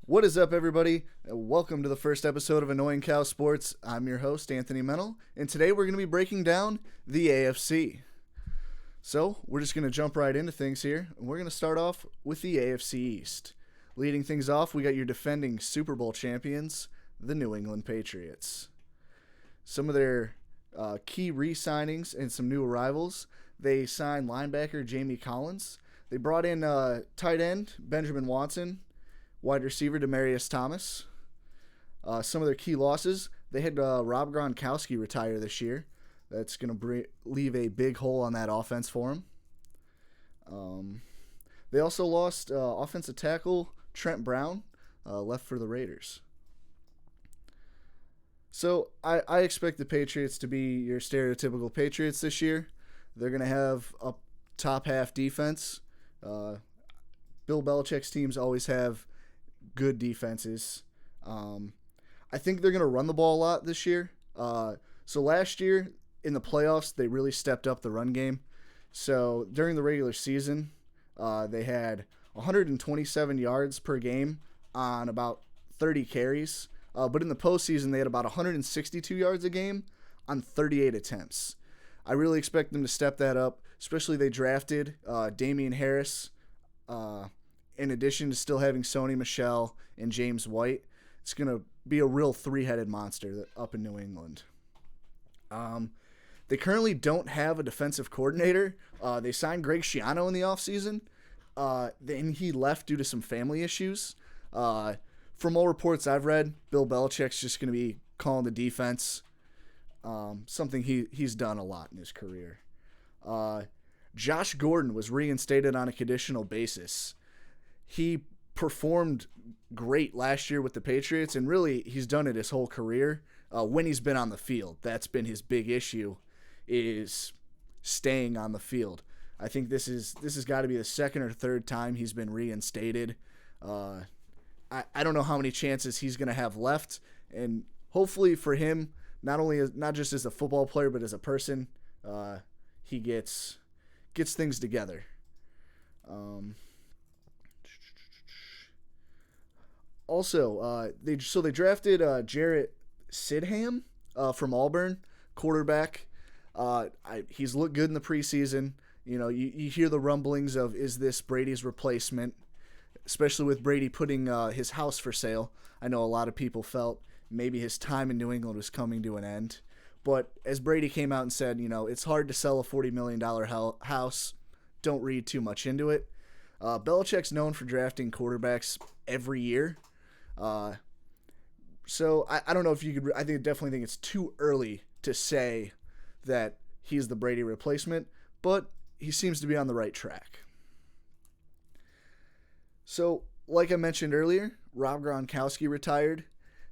What is up, everybody? Welcome to the first episode of AnnoyingCow Sports. I'm your host, Anthony Mennel, and today we're going to be breaking down the AFC. So, we're just going to jump right into things here, and we're going to start off with the AFC East. Leading things off, we got your defending Super Bowl champions, the New England Patriots. Some of their key re-signings and some new arrivals. They signed linebacker Jamie Collins. They brought in tight end Benjamin Watson, wide receiver Demaryius Thomas. Some of their key losses, they had Rob Gronkowski retire this year. That's going to leave a big hole on that offense for him. They also lost offensive tackle Trent Brown, left for the Raiders. So I expect the Patriots to be your stereotypical Patriots this year. They're going to have a top half defense. Bill Belichick's teams always have good defenses. I think they're going to run the ball a lot this year. So last year in the playoffs, they really stepped up the run game. So during the regular season, they had 127 yards per game on about 30 carries. But in the postseason, they had about 162 yards a game on 38 attempts. I really expect them to step that up, especially they drafted Damian Harris. In addition to still having Sony Michel and James White, it's going to be a real three-headed monster up in New England. They currently don't have a defensive coordinator. They signed Greg Schiano in the offseason. Then he left due to some family issues. From all reports I've read, Bill Belichick's just going to be calling the defense, something he's done a lot in his career. Josh Gordon was reinstated on a conditional basis. He performed great last year with the Patriots, and really he's done it his whole career when he's been on the field. That's been his big issue, is staying on the field. I think this has got to be the second or third time he's been reinstated. I don't know how many chances he's going to have left, and hopefully for him, not just as a football player but as a person, he gets things together. Also, they drafted Jarrett Sidham from Auburn, quarterback. He's looked good in the preseason. You know, you hear the rumblings of, is this Brady's replacement? Especially with Brady putting his house for sale. I know a lot of people felt maybe his time in New England was coming to an end. But as Brady came out and said, you know, it's hard to sell a $40 million house. Don't read too much into it. Belichick's known for drafting quarterbacks every year. So I don't know if you could. I definitely think it's too early to say that he's the Brady replacement, but he seems to be on the right track. So, like I mentioned earlier, Rob Gronkowski retired.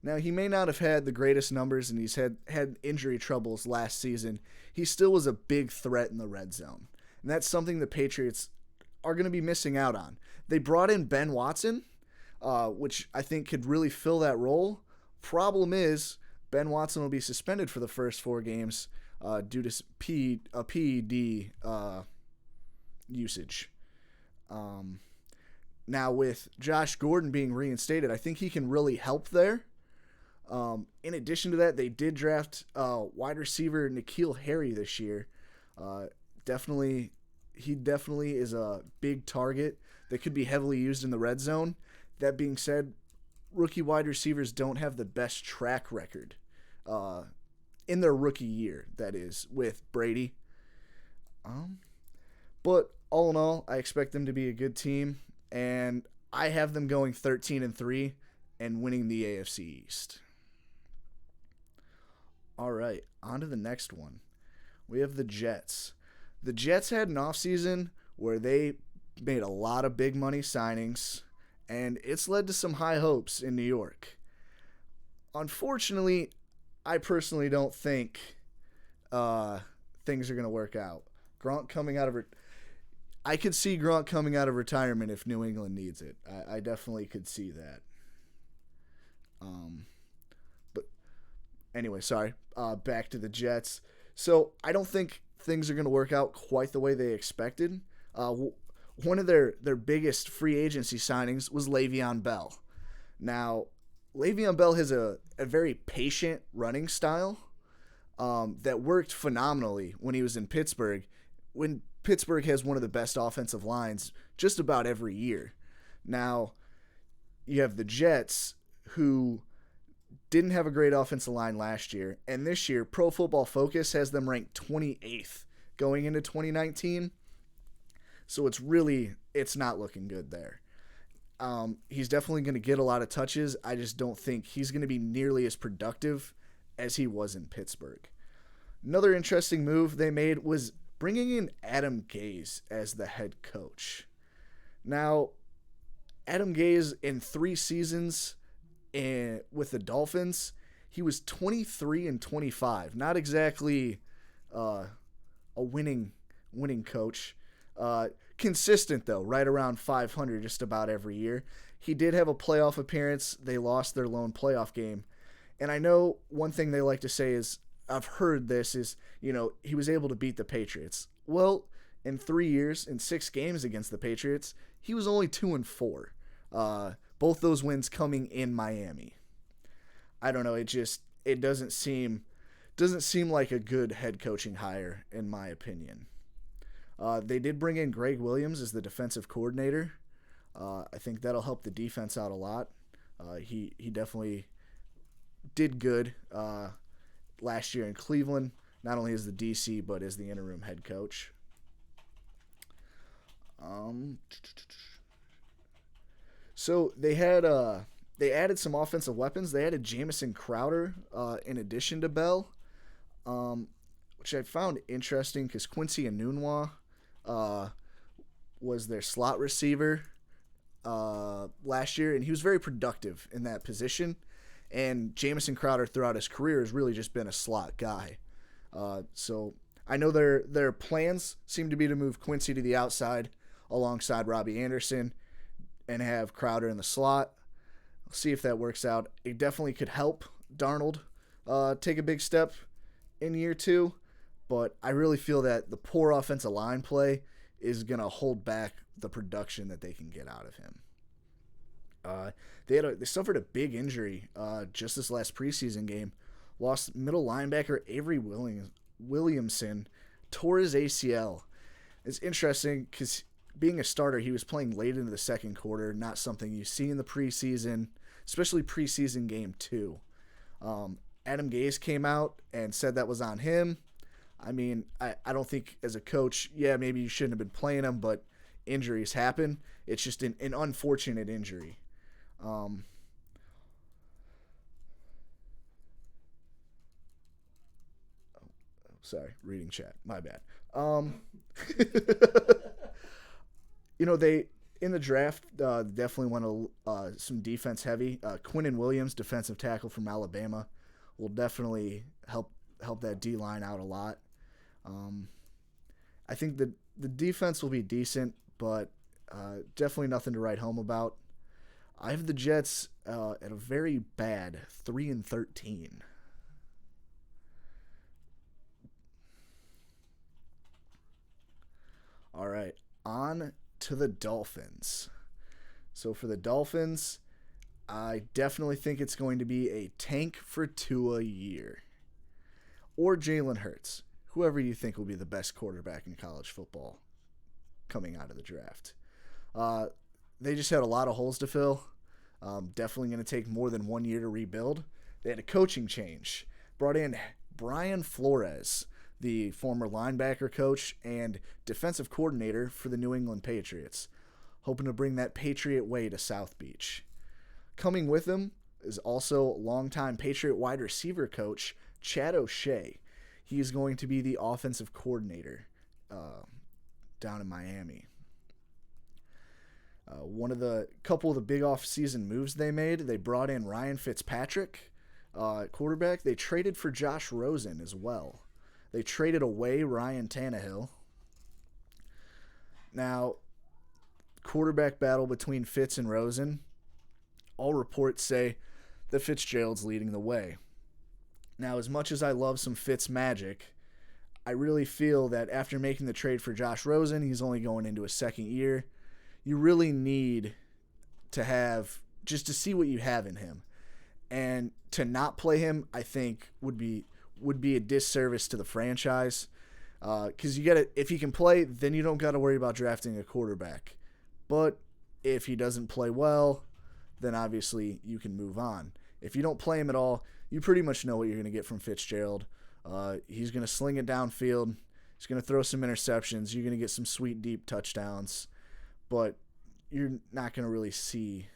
Now, he may not have had the greatest numbers, and he's had injury troubles last season. He still was a big threat in the red zone, and that's something the Patriots are going to be missing out on. They brought in Ben Watson, which I think could really fill that role. Problem is, Ben Watson will be suspended for the first 4 games due to PED usage. Now, with Josh Gordon being reinstated, I think he can really help there. In addition to that, they did draft wide receiver N'Keal Harry this year. He definitely is a big target that could be heavily used in the red zone. That being said, rookie wide receivers don't have the best track record in their rookie year, that is, with Brady. But all in all, I expect them to be a good team, and I have them going 13-3 and winning the AFC East. All right, on to the next one. We have the Jets. The Jets had an offseason where they made a lot of big money signings, and it's led to some high hopes in New York. Unfortunately, I personally don't think things are going to work out. I could see Gronk coming out of retirement if New England needs it. I definitely could see that. But anyway, sorry. Back to the Jets. So I don't think things are going to work out quite the way they expected. One of their biggest free agency signings was Le'Veon Bell. Now, Le'Veon Bell has a very patient running style that worked phenomenally when he was in Pittsburgh, when Pittsburgh has one of the best offensive lines just about every year. Now, you have the Jets, who didn't have a great offensive line last year, and this year, Pro Football Focus has them ranked 28th going into 2019. So it's not looking good there. He's definitely going to get a lot of touches. I just don't think he's going to be nearly as productive as he was in Pittsburgh. Another interesting move they made was bringing in Adam Gase as the head coach. Now, Adam Gase in 3 seasons with the Dolphins, he was 23-25. Not exactly a winning coach. Consistent, though, right around 500 just about every year. He did have a playoff appearance. They lost their lone playoff game. And I know one thing they like to say is, I've heard this, is, he was able to beat the Patriots. Well, in 3 years, in 6 games against the Patriots, he was only 2-4. Both those wins coming in Miami. I don't know. It doesn't seem like a good head coaching hire, in my opinion. They did bring in Greg Williams as the defensive coordinator. I think that'll help the defense out a lot. He definitely did good last year in Cleveland, not only as the DC, but as the interim head coach. So they added some offensive weapons. They added Jamison Crowder in addition to Bell, which I found interesting because Quincy Enunwa was their slot receiver last year, and he was very productive in that position. And Jamison Crowder throughout his career has really just been a slot guy. So I know their plans seem to be to move Quincy to the outside alongside Robbie Anderson and have Crowder in the slot. We'll see if that works out. It definitely could help Darnold take a big step in year 2, but I really feel that the poor offensive line play is going to hold back the production that they can get out of him. They suffered a big injury just this last preseason game. Lost middle linebacker Avery Williamson, tore his ACL. It's interesting because being a starter, he was playing late into the second quarter, not something you see in the preseason, especially preseason game 2. Adam Gase came out and said that was on him. I mean, I don't think as a coach, maybe you shouldn't have been playing him, but injuries happen. It's just an unfortunate injury. Sorry, reading chat. My bad. They in the draft definitely went some defense heavy. Quinnen Williams, defensive tackle from Alabama, will definitely help that D line out a lot. I think the defense will be decent, but definitely nothing to write home about. I have the Jets at a very bad 3-13. All right, on to the Dolphins. So for the Dolphins, I definitely think it's going to be a tank for Tua year. Or Jalen Hurts, whoever you think will be the best quarterback in college football coming out of the draft. They just had a lot of holes to fill. Definitely going to take more than 1 year to rebuild. They had a coaching change. Brought in Brian Flores, the former linebacker coach and defensive coordinator for the New England Patriots, hoping to bring that Patriot way to South Beach. Coming with him is also longtime Patriot wide receiver coach Chad O'Shea. He is going to be the offensive coordinator down in Miami. Couple of the big off-season moves they made, they brought in Ryan Fitzpatrick, quarterback. They traded for Josh Rosen as well. They traded away Ryan Tannehill. Now, quarterback battle between Fitz and Rosen. All reports say that Fitzgerald's leading the way. Now, as much as I love some Fitz magic, I really feel that after making the trade for Josh Rosen, he's only going into his second year. You really need to have just to see what you have in him. And to not play him, I think, would be a disservice to the franchise. Because if he can play, then you don't got to worry about drafting a quarterback. But if he doesn't play well, then obviously you can move on. If you don't play him at all, you pretty much know what you're going to get from Fitzgerald. He's going to sling it downfield. He's going to throw some interceptions. You're going to get some sweet, deep touchdowns. But you're not going to really see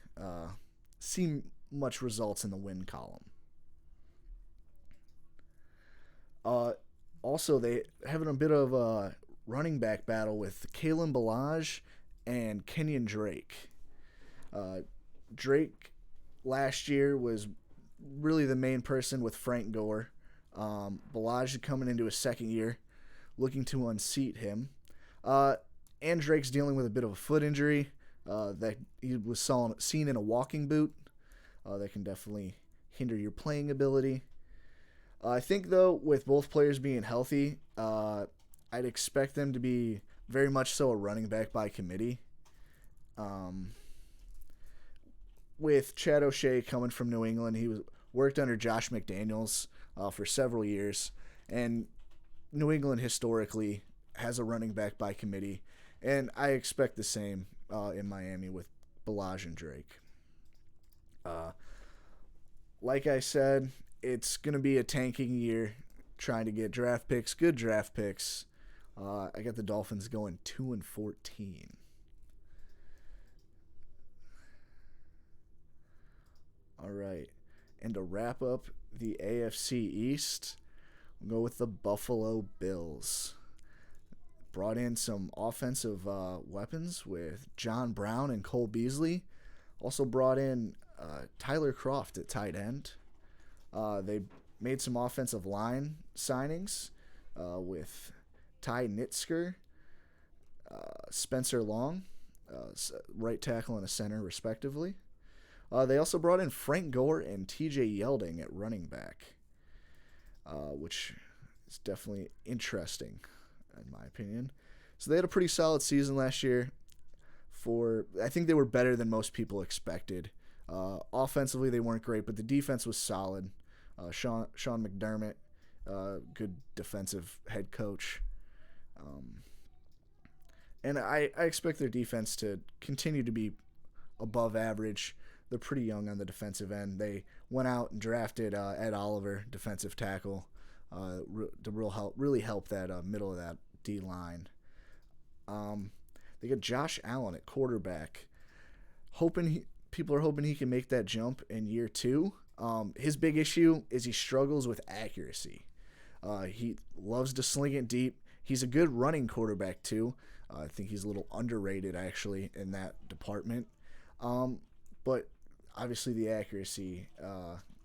much results in the win column. Also, they having a bit of a running back battle with Kalen Ballage and Kenyon Drake. Drake last year was really the main person with Frank Gore. Ballage coming into his second year, looking to unseat him. And Drake's dealing with a bit of a foot injury that he was seen in a walking boot. That can definitely hinder your playing ability. I think, though, with both players being healthy, I'd expect them to be very much so a running back by committee. With Chad O'Shea coming from New England, he worked under Josh McDaniels for several years, and New England historically has a running back by committee, and I expect the same in Miami with Ballage and Drake. Like I said, it's going to be a tanking year trying to get draft picks, good draft picks. I got the Dolphins going 2-14. All right. And to wrap up the AFC East, we'll go with the Buffalo Bills. Brought in some offensive weapons with John Brown and Cole Beasley. Also brought in Tyler Kroft at tight end. They made some offensive line signings with Ty Nitzker, Spencer Long, right tackle and a center, respectively. They also brought in Frank Gore and TJ Yelding at running back, which is definitely interesting, in my opinion. So they had a pretty solid season last year. I think they were better than most people expected. Offensively, they weren't great, but the defense was solid. Sean McDermott, good defensive head coach. And I expect their defense to continue to be above average. They're pretty young on the defensive end. They went out and drafted Ed Oliver, defensive tackle, to really help that middle of that D-line. They got Josh Allen at quarterback. People are hoping he can make that jump in year 2. His big issue is he struggles with accuracy. He loves to sling it deep. He's a good running quarterback too. I think he's a little underrated actually in that department. But obviously the accuracy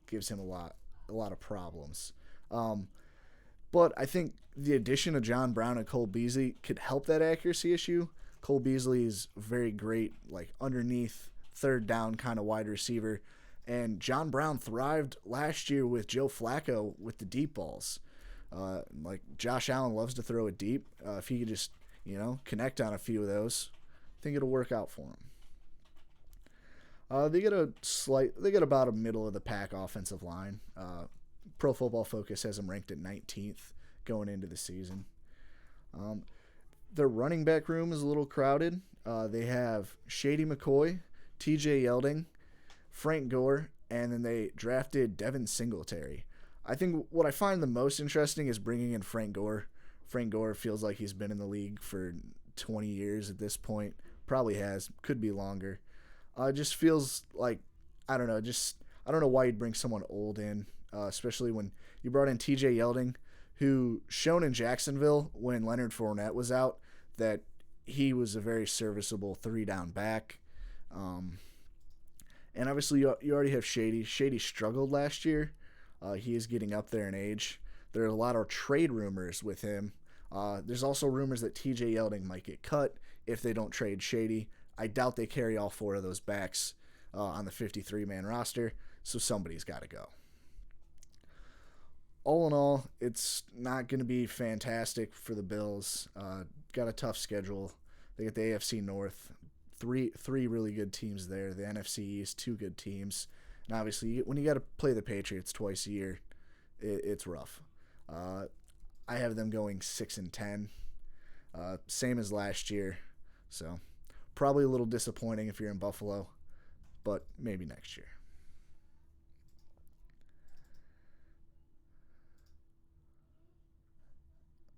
gives him a lot of problems. But I think the addition of John Brown and Cole Beasley could help that accuracy issue. Cole Beasley is very great, like underneath third down kind of wide receiver. And John Brown thrived last year with Joe Flacco with the deep balls. Like Josh Allen loves to throw it deep. If he could just, connect on a few of those, I think it'll work out for him. They get about a middle of the pack offensive line. Pro Football Focus has them ranked at 19th going into the season. Their running back room is a little crowded. They have Shady McCoy, TJ Yelding, Frank Gore, and then they drafted Devin Singletary. I think what I find the most interesting is bringing in Frank Gore. Frank Gore feels like he's been in the league for 20 years at this point. Probably has. Could be longer. Just feels like, I don't know why you'd bring someone old in, especially when you brought in TJ Yelding, who shown in Jacksonville when Leonard Fournette was out that he was a very serviceable 3-down back. And obviously you already have Shady. Shady struggled last year. He is getting up there in age. There are a lot of trade rumors with him. There's also rumors that TJ Yelding might get cut if they don't trade Shady. I doubt they carry all 4 of those backs on the 53-man roster, so somebody's got to go. All in all, it's not going to be fantastic for the Bills. Got a tough schedule. They get the AFC North three really good teams there. The NFC East, two good teams. And obviously, when you got to play the Patriots twice a year, it's rough. I have them going 6-10, same as last year. So probably a little disappointing if you're in Buffalo, but maybe next year.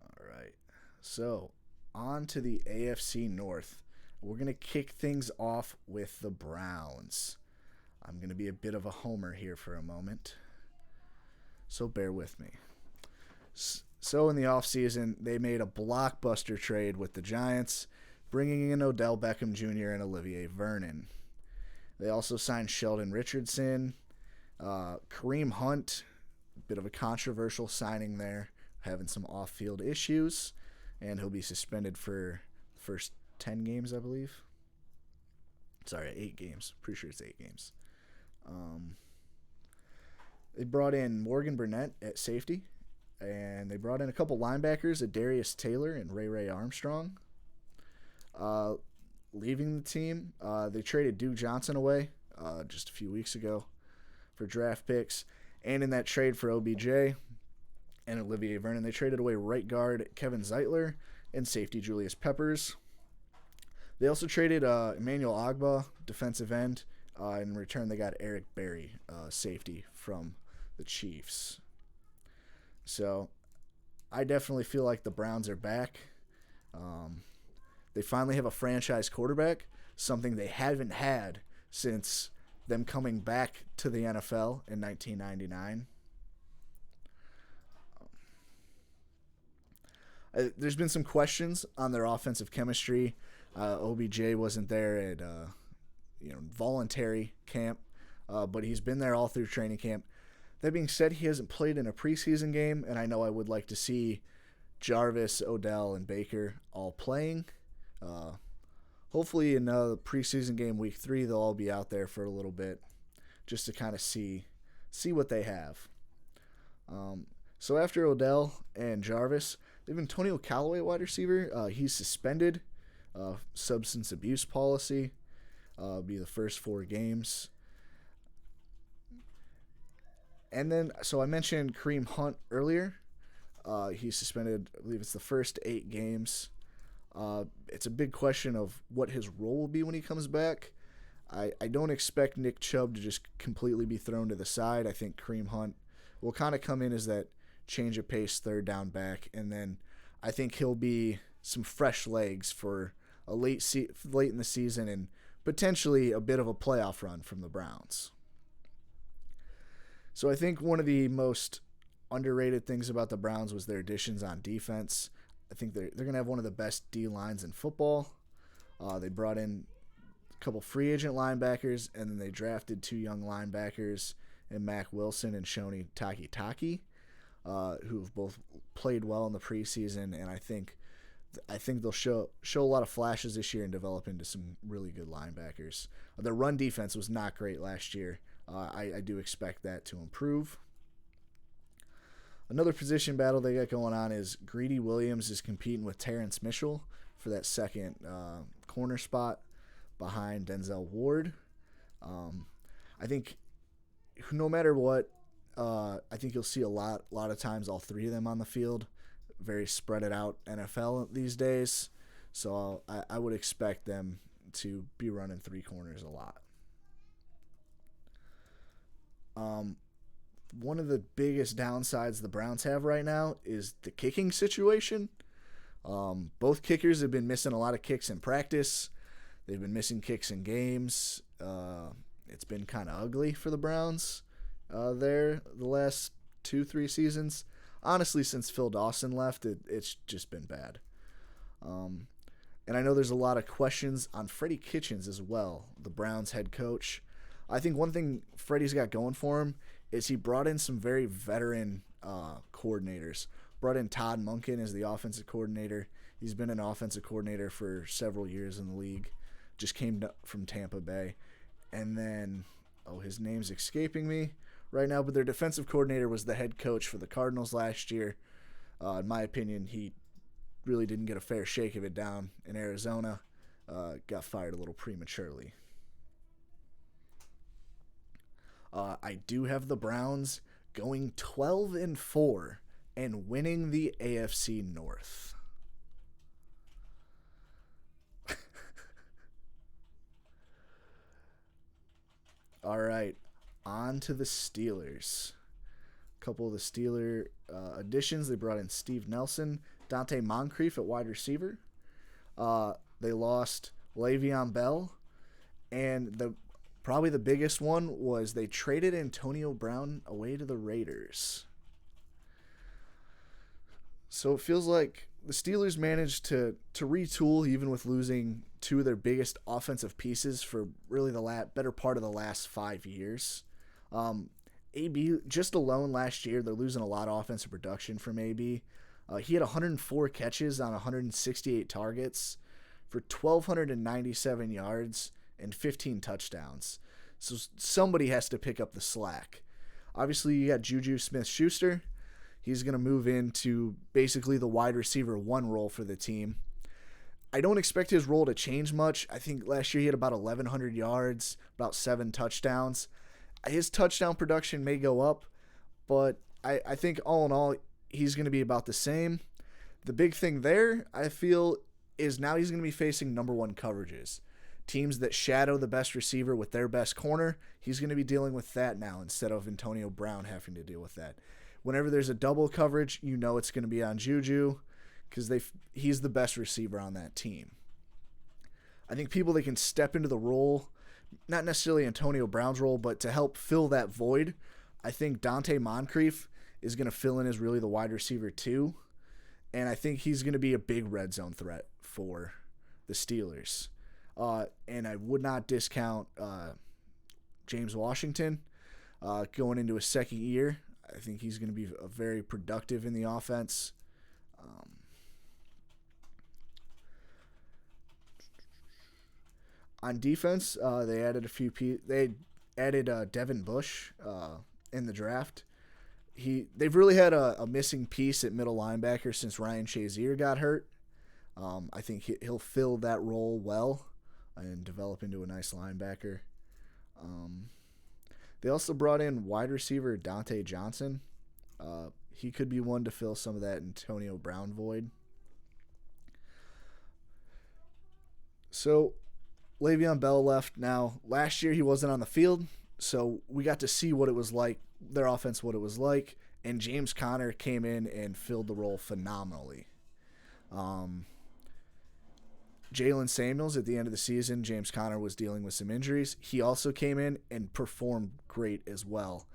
All right. So on to the AFC North. We're going to kick things off with the Browns. I'm going to be a bit of a homer here for a moment, so bear with me. So in the offseason, they made a blockbuster trade with the Giants, bringing in Odell Beckham Jr. and Olivier Vernon. They also signed Sheldon Richardson, Kareem Hunt, a bit of a controversial signing there, having some off-field issues, and he'll be suspended for the first 10 games, I believe. Sorry, 8 games. Pretty sure it's 8 games. They brought in Morgan Burnett at safety, and they brought in a couple linebackers, Darius Taylor and Ray Armstrong. Leaving the team, they traded Duke Johnson away just a few weeks ago for draft picks, and in that trade for OBJ and Olivier Vernon, they traded away right guard Kevin Zeitler and safety Julius Peppers. They also traded Emmanuel Ogbah, defensive end. In return, they got Eric Berry, safety from the Chiefs. So I definitely feel like the Browns are back. They finally have a franchise quarterback, something they haven't had since them coming back to the NFL in 1999. There's been some questions on their offensive chemistry. OBJ wasn't there at voluntary camp, but he's been there all through training camp. That being said, he hasn't played in a preseason game, and I know I would like to see Jarvis, Odell, and Baker all playing. Hopefully in the preseason game week 3, they'll all be out there for a little bit just to kind of see what they have. So after Odell and Jarvis, they have Antonio Callaway, wide receiver. He's suspended. Substance abuse policy. Be the first 4 games. And then, so I mentioned Kareem Hunt earlier. He's suspended, I believe it's the first 8 games. It's a big question of what his role will be when he comes back. I don't expect Nick Chubb to just completely be thrown to the side. I think Kareem Hunt will kind of come in as that change of pace third down back, and then I think he'll be some fresh legs for a late in the season and potentially a bit of a playoff run from the Browns. So I think one of the most underrated things about the Browns was their additions on defense. I think they're going to have one of the best D lines in football. They brought in a couple free agent linebackers, and then they drafted 2 young linebackers in Mac Wilson and Shoni Takitaki, who've both played well in the preseason, and I think they'll show a lot of flashes this year and develop into some really good linebackers. Their run defense was not great last year. I do expect that to improve. Another position battle they got going on is Greedy Williams is competing with Terrence Mitchell for that second corner spot behind Denzel Ward. I think no matter what, I think you'll see a lot of times all 3 of them on the field. Very spread it out NFL these days, so I would expect them to be running 3 corners a lot. One of the biggest downsides the Browns have right now is the kicking situation. Both kickers have been missing a lot of kicks in practice. They've been missing kicks in games. It's been kind of ugly for the Browns there the last 2-3 seasons. Honestly, since Phil Dawson left, it's just been bad. And I know there's a lot of questions on Freddie Kitchens as well, the Browns head coach. I think one thing Freddie's got going for him is he brought in some very veteran coordinators. Brought in Todd Monken as the offensive coordinator. He's been an offensive coordinator for several years in the league. Just came from Tampa Bay. And then, his name's escaping me right now, but their defensive coordinator was the head coach for the Cardinals last year. In my opinion, he really didn't get a fair shake of it down in Arizona. got fired a little prematurely. I do have the Browns going 12-4 and winning the AFC North. All right, on to the Steelers. A couple of the Steeler additions. They brought in Steve Nelson, Dante Moncrief at wide receiver. They lost Le'Veon Bell, and probably the biggest one was they traded Antonio Brown away to the Raiders. So it feels like the Steelers managed to retool even with losing two of their biggest offensive pieces for really the better part of the last 5 years. AB, just alone last year, they're losing a lot of offensive production from AB. He had 104 catches on 168 targets for 1,297 yards and 15 touchdowns. So somebody has to pick up the slack. Obviously, you got Juju Smith-Schuster. He's going to move into basically the wide receiver 1 role for the team. I don't expect his role to change much. I think last year he had about 1,100 yards, about 7 touchdowns. His touchdown production may go up, but I think all in all, he's going to be about the same. The big thing there, I feel, is now he's going to be facing number 1 coverages. Teams that shadow the best receiver with their best corner, he's going to be dealing with that now instead of Antonio Brown having to deal with that. Whenever there's a double coverage, you know it's going to be on Juju because he's the best receiver on that team. I think people that can step into the role, not necessarily Antonio Brown's role, but to help fill that void, I think Dante Moncrief is going to fill in as really the wide receiver 2, and I think he's going to be a big red zone threat for the Steelers. And I would not discount James Washington going into his second year. I think he's going to be very productive in the offense. On defense, they added a few. They added Devin Bush in the draft. They've really had a missing piece at middle linebacker since Ryan Shazier got hurt. I think he'll fill that role well and develop into a nice linebacker. They also brought in wide receiver Dante Johnson. He could be one to fill some of that Antonio Brown void. So Le'Veon Bell left. Now, last year he wasn't on the field, so we got to see what it was like, their offense, what it was like, and James Conner came in and filled the role phenomenally. Jalen Samuels, at the end of the season, James Conner was dealing with some injuries. He also came in and performed great as well.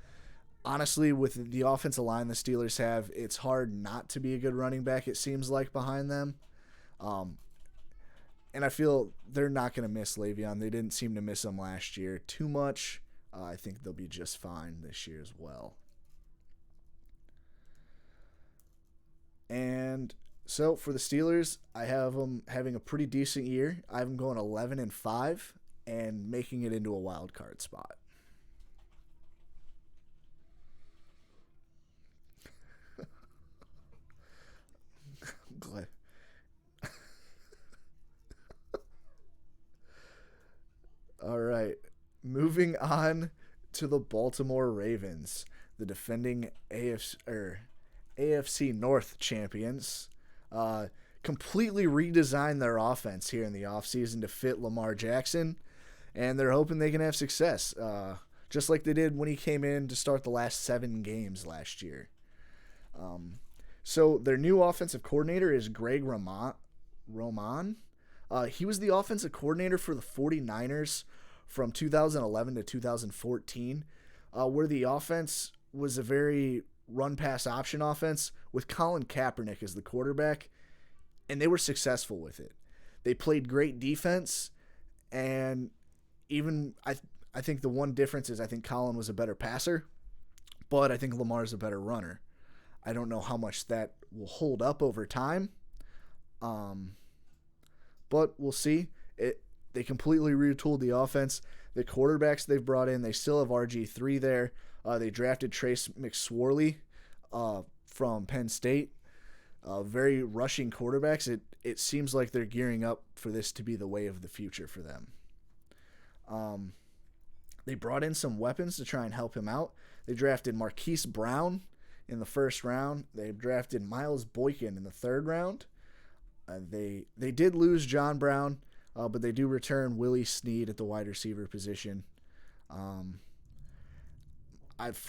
Honestly, with the offensive line the Steelers have, it's hard not to be a good running back, it seems like, behind them. And I feel they're not going to miss Le'Veon. They didn't seem to miss him last year too much. I think they'll be just fine this year as well. And so for the Steelers, I have them having a pretty decent year. I have them going 11-5 and making it into a wild card spot. I'm glad. All right, moving on to the Baltimore Ravens, the defending AFC North champions. Completely redesigned their offense here in the offseason to fit Lamar Jackson, and they're hoping they can have success, just like they did when he came in to start the last 7 games last year. So their new offensive coordinator is Greg Roman. He was the offensive coordinator for the 49ers from 2011 to 2014, where the offense was a very run-pass option offense with Colin Kaepernick as the quarterback, and they were successful with it. They played great defense, and even I think the one difference is I think Colin was a better passer, but I think Lamar's a better runner. I don't know how much that will hold up over time, but we'll see. They completely retooled the offense. The quarterbacks they've brought in, they still have RG3 there. They drafted Trace McSorley from Penn State. very rushing quarterbacks. It seems like they're gearing up for this to be the way of the future for them. They brought in some weapons to try and help him out. They drafted Marquise Brown in the first round. They drafted Miles Boykin in the third round. They did lose John Brown, but they do return Willie Snead at the wide receiver position. For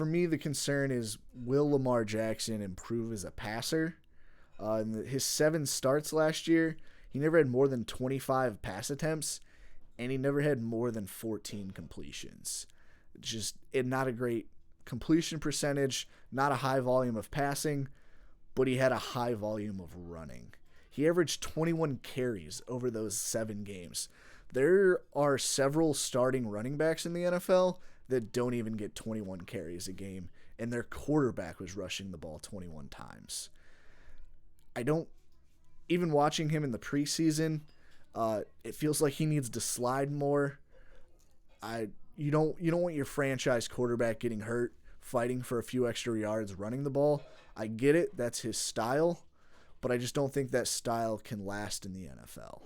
me, the concern is, will Lamar Jackson improve as a passer? In his 7 starts last year, he never had more than 25 pass attempts, and he never had more than 14 completions. Just not a great completion percentage, not a high volume of passing, but he had a high volume of running. He averaged 21 carries over those 7 games. There are several starting running backs in the NFL that don't even get 21 carries a game, and their quarterback was rushing the ball 21 times. Even watching him in the preseason, it feels like he needs to slide more. You don't want your franchise quarterback getting hurt, fighting for a few extra yards, running the ball. I get it, that's his style, but I just don't think that style can last in the NFL.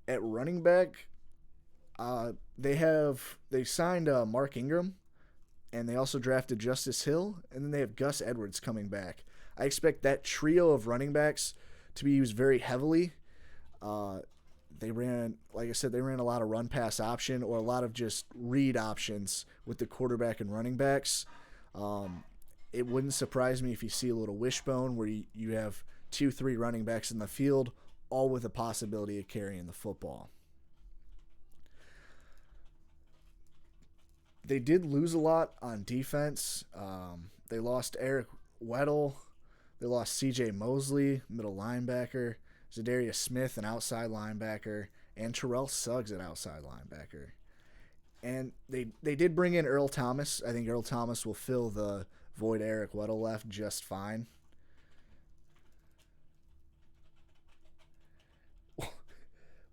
At running back, they signed Mark Ingram, and they also drafted Justice Hill, and then they have Gus Edwards coming back. I expect that trio of running backs to be used very heavily. They ran a lot of run-pass option or a lot of just read options with the quarterback and running backs. It wouldn't surprise me if you see a little wishbone where you have 2-3 running backs in the field, all with a possibility of carrying the football. They did lose a lot on defense. They lost Eric Weddle. They lost C.J. Mosley, middle linebacker. Zadarius Smith, an outside linebacker. And Terrell Suggs, an outside linebacker. And they did bring in Earl Thomas. I think Earl Thomas will fill the void Eric Weddle left just fine.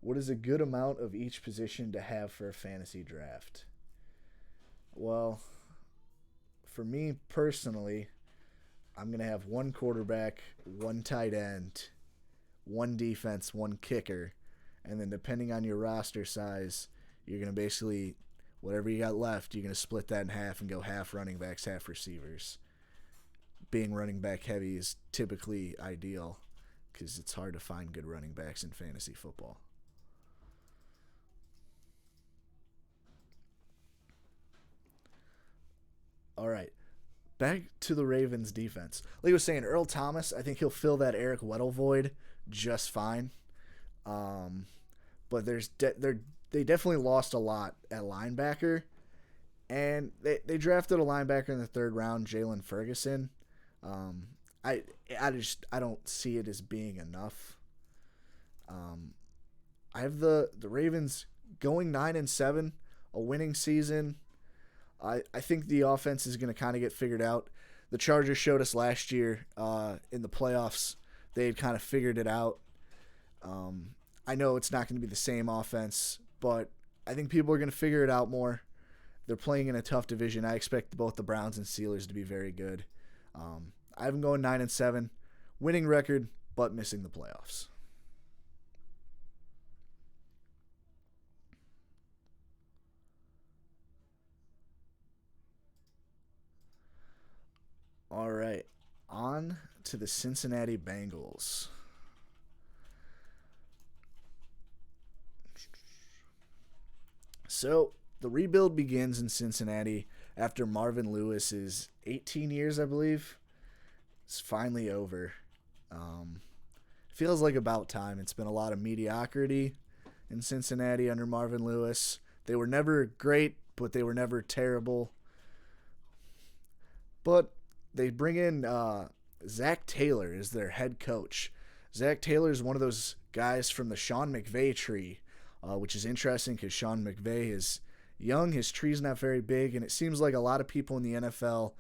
What is a good amount of each position to have for a fantasy draft? Well, for me personally, I'm going to have 1 quarterback, 1 tight end, 1 defense, 1 kicker, and then depending on your roster size, you're going to basically, whatever you got left, you're going to split that in half and go half running backs, half receivers. Being running back heavy is typically ideal because it's hard to find good running backs in fantasy football. All right, back to the Ravens defense. Like I was saying, Earl Thomas, I think he'll fill that Eric Weddle void just fine. But they definitely lost a lot at linebacker, and they drafted a linebacker in the 3rd round, Jalen Ferguson. I don't see it as being enough. I have the Ravens going 9-7, a winning season. I think the offense is going to kind of get figured out. The Chargers showed us last year in the playoffs. They had kind of figured it out. I know it's not going to be the same offense, but I think people are going to figure it out more. They're playing in a tough division. I expect both the Browns and Steelers to be very good. I have them going 9-7, winning record, but missing the playoffs. All right, on to the Cincinnati Bengals. So, the rebuild begins in Cincinnati after Marvin Lewis's 18 years, I believe. It's finally over. Feels like about time. It's been a lot of mediocrity in Cincinnati under Marvin Lewis. They were never great, but they were never terrible. But they bring in Zach Taylor as their head coach. Zach Taylor is one of those guys from the Sean McVay tree, which is interesting because Sean McVay is young, his tree's not very big, and it seems like a lot of people in the NFL,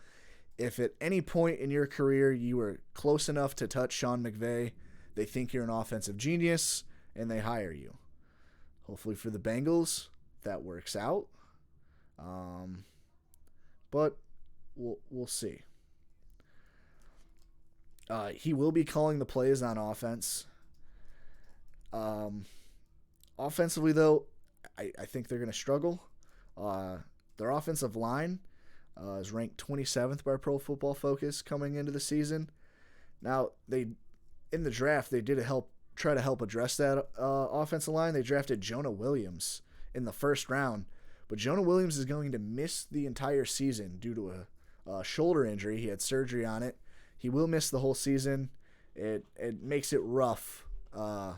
if at any point in your career you were close enough to touch Sean McVay, they think you're an offensive genius, and they hire you. Hopefully for the Bengals, that works out. But we'll see. He will be calling the plays on offense. Offensively, though, I think they're going to struggle. Their offensive line is ranked 27th by Pro Football Focus coming into the season. Now, in the draft, they did try to help address that offensive line. They drafted Jonah Williams in the first round, but Jonah Williams is going to miss the entire season due to a shoulder injury. He had surgery on it. He will miss the whole season. It makes it rough to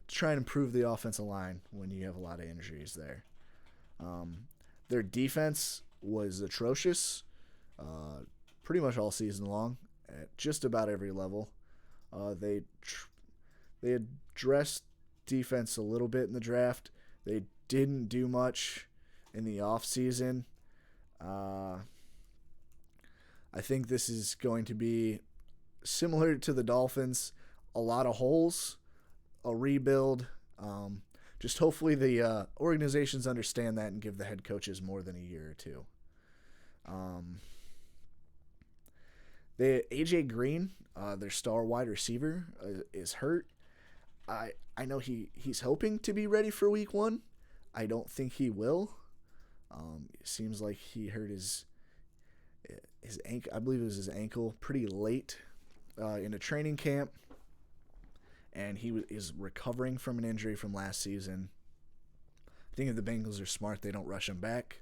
try and improve the offensive line when you have a lot of injuries there. Their defense was atrocious pretty much all season long at just about every level. They addressed defense a little bit in the draft. They didn't do much in the offseason. I think this is going to be similar to the Dolphins. A lot of holes, a rebuild. Just hopefully the organizations understand that and give the head coaches more than a year or two. AJ Green, their star wide receiver, is hurt. I know he's hoping to be ready for week 1. I don't think he will. It seems like he hurt his ankle. I believe it was his ankle pretty late into training camp, and he is recovering from an injury from last season. I think if the Bengals are smart, they don't rush him back.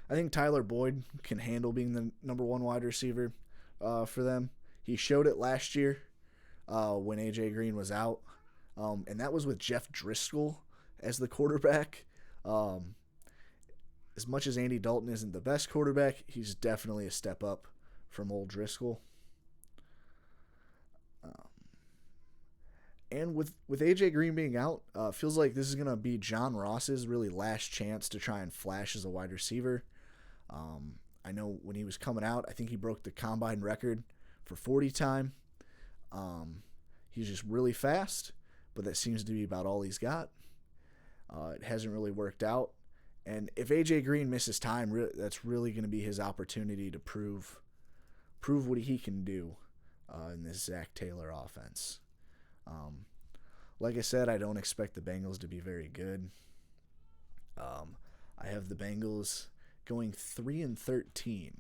I think Tyler Boyd can handle being the number 1 wide receiver for them. He showed it last year when A.J. Green was out, and that was with Jeff Driscoll as the quarterback. As much as Andy Dalton isn't the best quarterback, he's definitely a step up from old Driscoll. And with A.J. Green being out, feels like this is going to be John Ross's really last chance to try and flash as a wide receiver. I know when he was coming out, I think he broke the combine record for 40 time. He's just really fast, but that seems to be about all he's got. It hasn't really worked out. And if A.J. Green misses time, that's really going to be his opportunity to prove what he can do in this Zach Taylor offense. Like I said, I don't expect the Bengals to be very good. I have the Bengals going 3-13.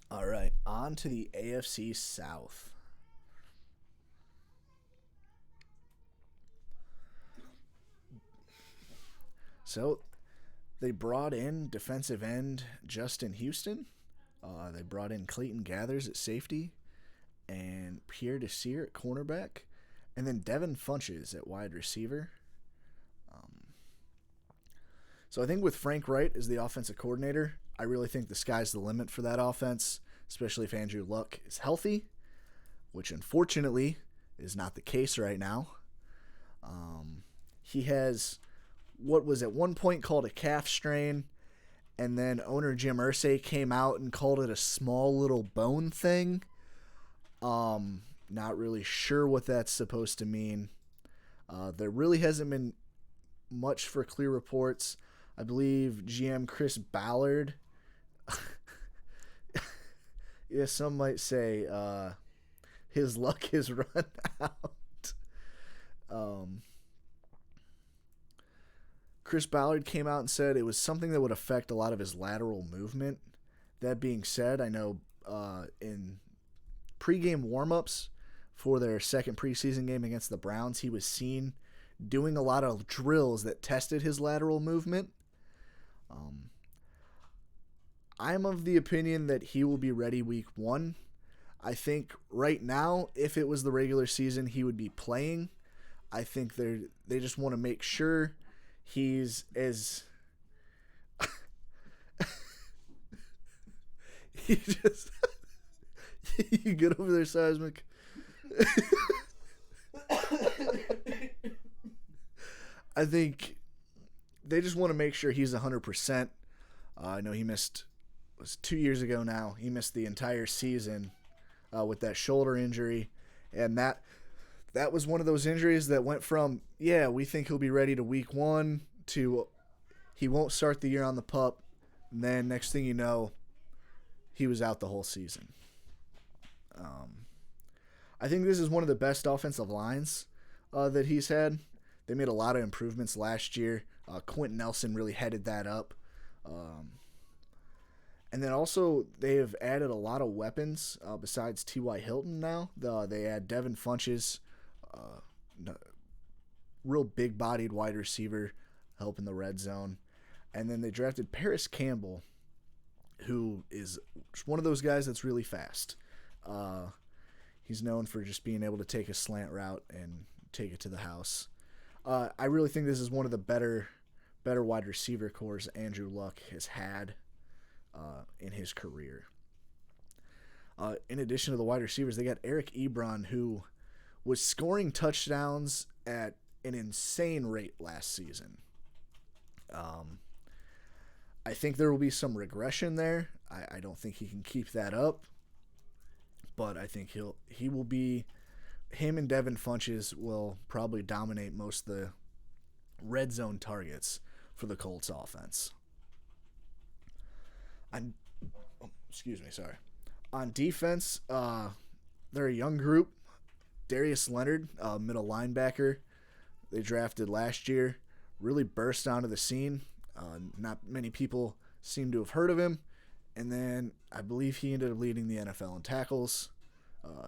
All right, on to the AFC South. So, they brought in defensive end Justin Houston. They brought in Clayton Gathers at safety and Pierre Desir at cornerback, and then Devin Funches at wide receiver. So I think with Frank Wright as the offensive coordinator, I really think the sky's the limit for that offense, especially if Andrew Luck is healthy, which unfortunately is not the case right now. He has what was at one point called a calf strain, and then owner Jim Irsay came out and called it a small little bone thing. Not really sure what that's supposed to mean. There really hasn't been much for clear reports. I believe GM Chris Ballard, yeah, some might say his luck has run out. Chris Ballard came out and said it was something that would affect a lot of his lateral movement. That being said, I know in pregame warmups for their second preseason game against the Browns, he was seen doing a lot of drills that tested his lateral movement. I'm of the opinion that he will be ready week 1. I think right now, if it was the regular season, he would be playing. I think they just want to make sure he's as he just you get over there, Seismic. I think they just want to make sure he's 100%. I know he missed, it was 2 years ago now. He missed the entire season with that shoulder injury, and that was one of those injuries that went from, yeah, we think he'll be ready to week 1 to he won't start the year on the PUP, and then next thing you know, he was out the whole season. I think this is one of the best offensive lines that he's had. They made a lot of improvements last year. Quentin Nelson really headed that up. And then also they have added a lot of weapons besides T.Y. Hilton now. They add Devin Funches, real big-bodied wide receiver, help in the red zone. And then they drafted Paris Campbell, who is one of those guys that's really fast. He's known for just being able to take a slant route and take it to the house. I really think this is one of the better wide receiver cores Andrew Luck has had in his career. In addition to the wide receivers, they got Eric Ebron, who was scoring touchdowns at an insane rate last season. I think there will be some regression there. I don't think he can keep that up, but I think him and Devin Funches will probably dominate most of the red zone targets for the Colts offense. On defense, they're a young group. Darius Leonard, middle linebacker, they drafted last year, really burst onto the scene. Not many people seem to have heard of him. And then I believe he ended up leading the NFL in tackles.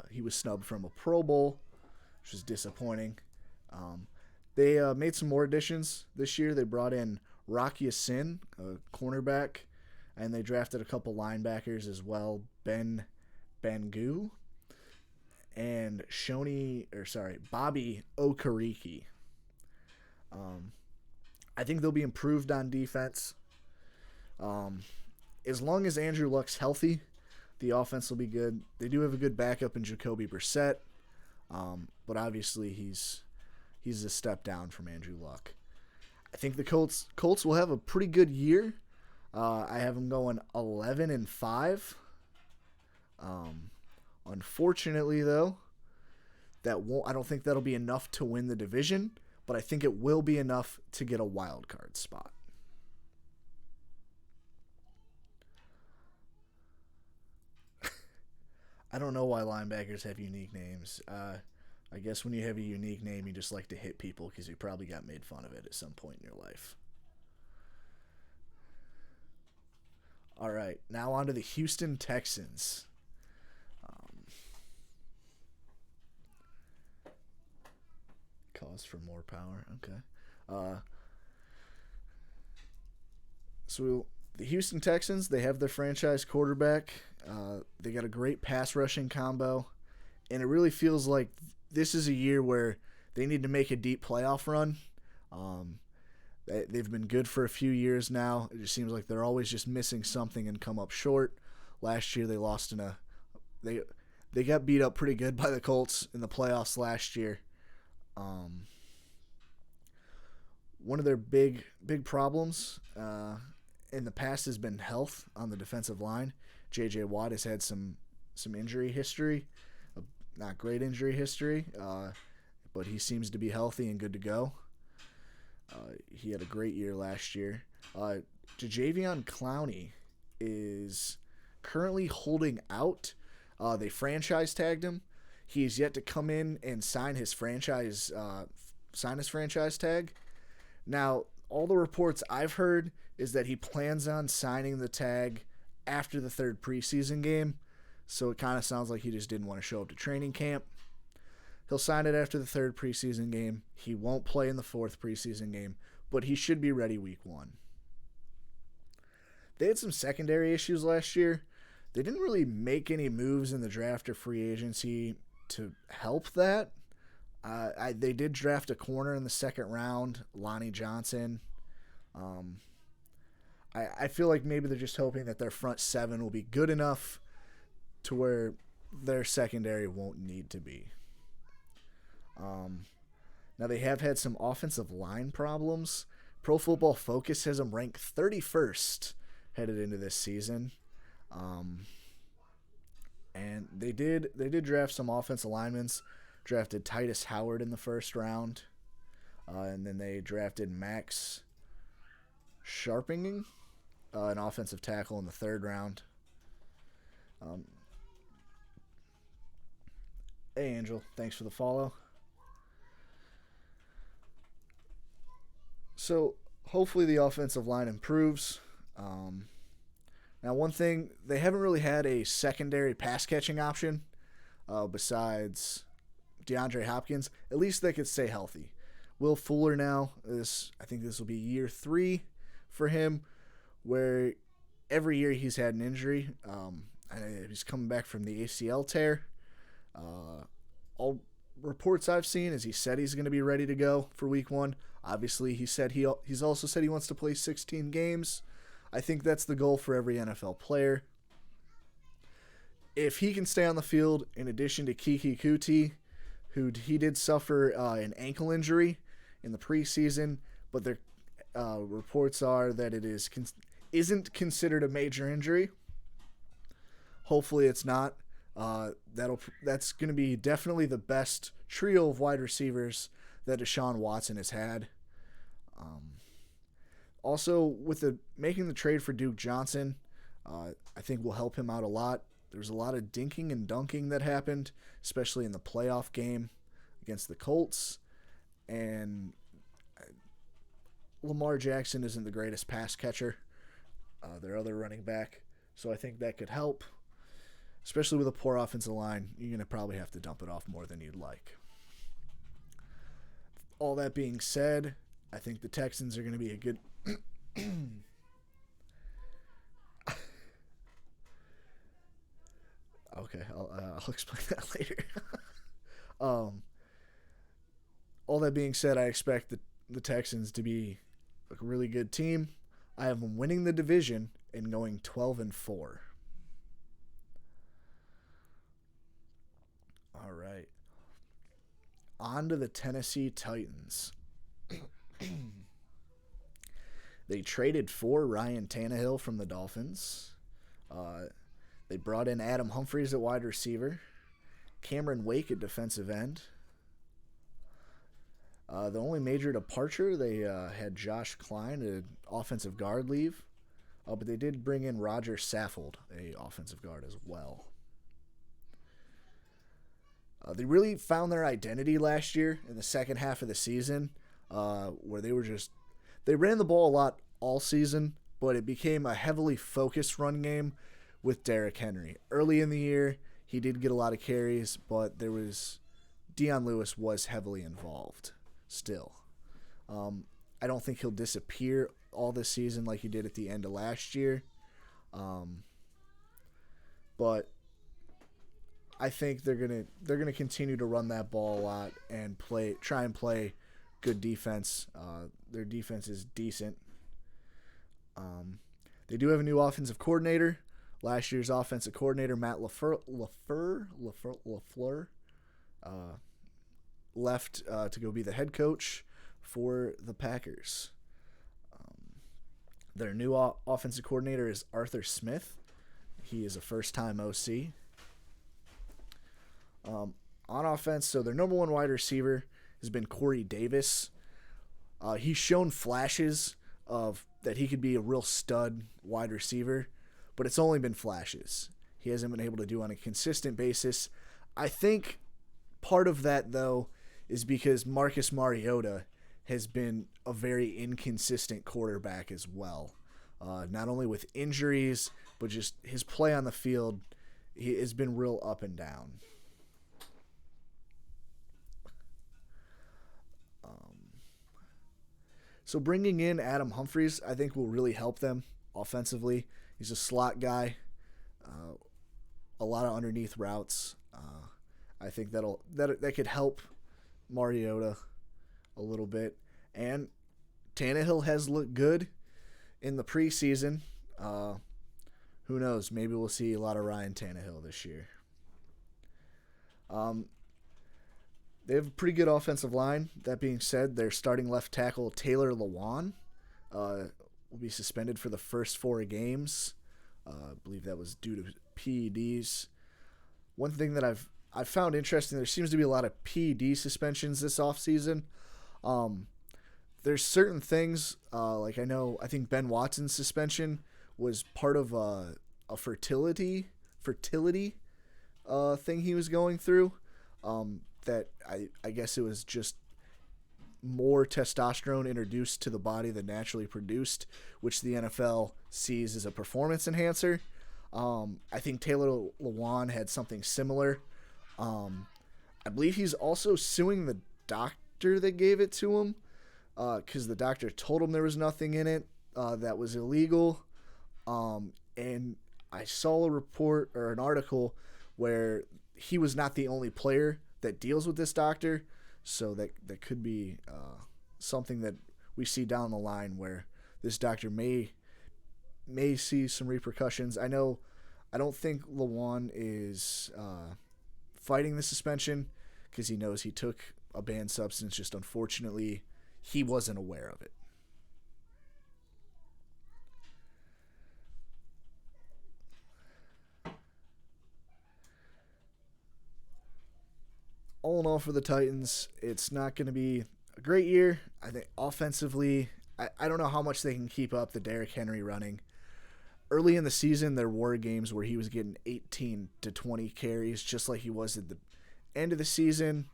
He was snubbed from a Pro Bowl, which is disappointing. They made some more additions this year. They brought in Rocky Sin, a cornerback, and they drafted a couple linebackers as well, Ben Bangu and Bobby Okereke. I think they'll be improved on defense. As long as Andrew Luck's healthy, the offense will be good. They do have a good backup in Jacoby Brissett, but obviously he's a step down from Andrew Luck. I think the Colts will have a pretty good year. I have them going 11-5. Unfortunately, though, I don't think that'll be enough to win the division, but I think it will be enough to get a wild card spot. I don't know why linebackers have unique names. I guess when you have a unique name, you just like to hit people because you probably got made fun of it at some point in your life. All right, now on to the Houston Texans. Cause for more power. Okay. So the Houston Texans, they have their franchise quarterback. They got a great pass rushing combo. And it really feels like this is a year where they need to make a deep playoff run. They've been good for a few years now. It just seems like they're always just missing something and come up short. Last year they lost they got beat up pretty good by the Colts in the playoffs last year. One of their big problems in the past has been health on the defensive line. J.J. Watt has had some injury history, not great injury history, but he seems to be healthy and good to go. He had a great year last year. Jadeveon Clowney is currently holding out. They franchise tagged him. He is yet to come in and sign his franchise tag. Now, all the reports I've heard is that he plans on signing the tag after the third preseason game. So it kind of sounds like he just didn't want to show up to training camp. He'll sign it after the third preseason game. He won't play in the fourth preseason game, but he should be ready week 1. They had some secondary issues last year. They didn't really make any moves in the draft or free agency to help that. They did draft a corner in the second round, Lonnie Johnson. I feel like maybe they're just hoping that their front seven will be good enough to where their secondary won't need to be. Now they have had some offensive line problems. Pro Football Focus has them ranked 31st headed into this season. And they did draft some offensive linemen. Drafted Titus Howard in the first round. And then they drafted Max Sharpingen, an offensive tackle, in the third round. Hey, Angel. Thanks for the follow. So, hopefully the offensive line improves. Now, one thing, they haven't really had a secondary pass-catching option besides DeAndre Hopkins. At least they could stay healthy. Will Fuller now, I think this will be year 3 for him, where every year he's had an injury. He's coming back from the ACL tear. All reports I've seen is he said he's going to be ready to go for week 1. Obviously, he's also said he wants to play 16 games. I think that's the goal for every NFL player. If he can stay on the field, in addition to Kiki Kuti, who he did suffer an ankle injury in the preseason, but the reports are that it isn't considered a major injury. Hopefully it's not. That's going to be definitely the best trio of wide receivers that Deshaun Watson has had. Also, with making the trade for Duke Johnson, I think will help him out a lot. There's a lot of dinking and dunking that happened, especially in the playoff game against the Colts. And Lamar Jackson isn't the greatest pass catcher, their other running back. So I think that could help. Especially with a poor offensive line, you're going to probably have to dump it off more than you'd like. All that being said, I think the Texans are going to be a good... Okay, I'll explain that later. All that being said, I expect the Texans to be a really good team. I have them winning the division and going 12-4. All right. On to the Tennessee Titans. They traded for Ryan Tannehill from the Dolphins. They brought in Adam Humphries at wide receiver, Cameron Wake at defensive end. The only major departure, they had Josh Klein, an offensive guard, leave. But they did bring in Roger Saffold, a offensive guard, as well. They really found their identity last year in the second half of the season, where they ran the ball a lot all season, but it became a heavily focused run game with Derrick Henry. Early in the year, he did get a lot of carries, but Dion Lewis was heavily involved still. I don't think he'll disappear all this season like he did at the end of last year. But I think they're gonna continue to run that ball a lot and try and play good defense. Their defense is decent. They do have a new offensive coordinator. Last year's offensive coordinator, Matt LaFleur, left to go be the head coach for the Packers. Their new offensive coordinator is Arthur Smith. He is a first-time OC. On offense, so their number one wide receiver has been Corey Davis. He's shown flashes of that he could be a real stud wide receiver, but it's only been flashes. He hasn't been able to do on a consistent basis. I think part of that, though, is because Marcus Mariota has been a very inconsistent quarterback as well. Not only with injuries, but just his play on the field, he has been real up and down. So bringing in Adam Humphries, I think, will really help them offensively. He's a slot guy, a lot of underneath routes. I think that could help Mariota a little bit. And Tannehill has looked good in the preseason. Who knows? Maybe we'll see a lot of Ryan Tannehill this year. They have a pretty good offensive line. That being said, their starting left tackle, Taylor Lewan, will be suspended for the first 4 games. I believe that was due to PEDs. one thing that I've found interesting, there seems to be a lot of PED suspensions this offseason. There's certain things, like I think Ben Watson's suspension was part of a fertility thing he was going through. That I guess it was just more testosterone introduced to the body than naturally produced, which the NFL sees as a performance enhancer. I think Taylor Lewan had something similar. I believe he's also suing the doctor that gave it to him, because the doctor told him there was nothing in it that was illegal. And I saw a report or an article where he was not the only player that deals with this doctor, so that could be something that we see down the line where this doctor may see some repercussions. I don't think Lewan is fighting the suspension because he knows he took a banned substance. Just unfortunately, he wasn't aware of it. All in all, for the Titans, it's not going to be a great year. I think offensively, I don't know how much they can keep up the Derrick Henry running. Early in the season, there were games where he was getting 18 to 20 carries, just like he was at the end of the season.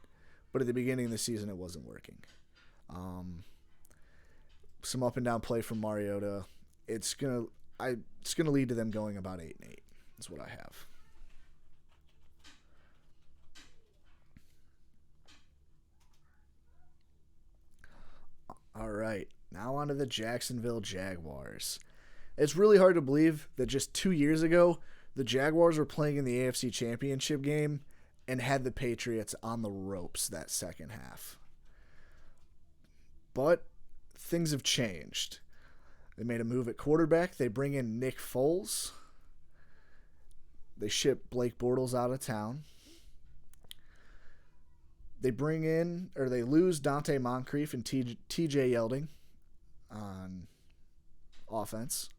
But at the beginning of the season, it wasn't working. Some up and down play from Mariota. It's gonna lead to them going about 8-8. That's what I have. All right, now on to the Jacksonville Jaguars. It's really hard to believe that just 2 years ago, the Jaguars were playing in the AFC Championship game and had the Patriots on the ropes that second half. But things have changed. They made a move at quarterback. They bring in Nick Foles. They ship Blake Bortles out of town. They lose Dante Moncrief and TJ Yeldon on offense.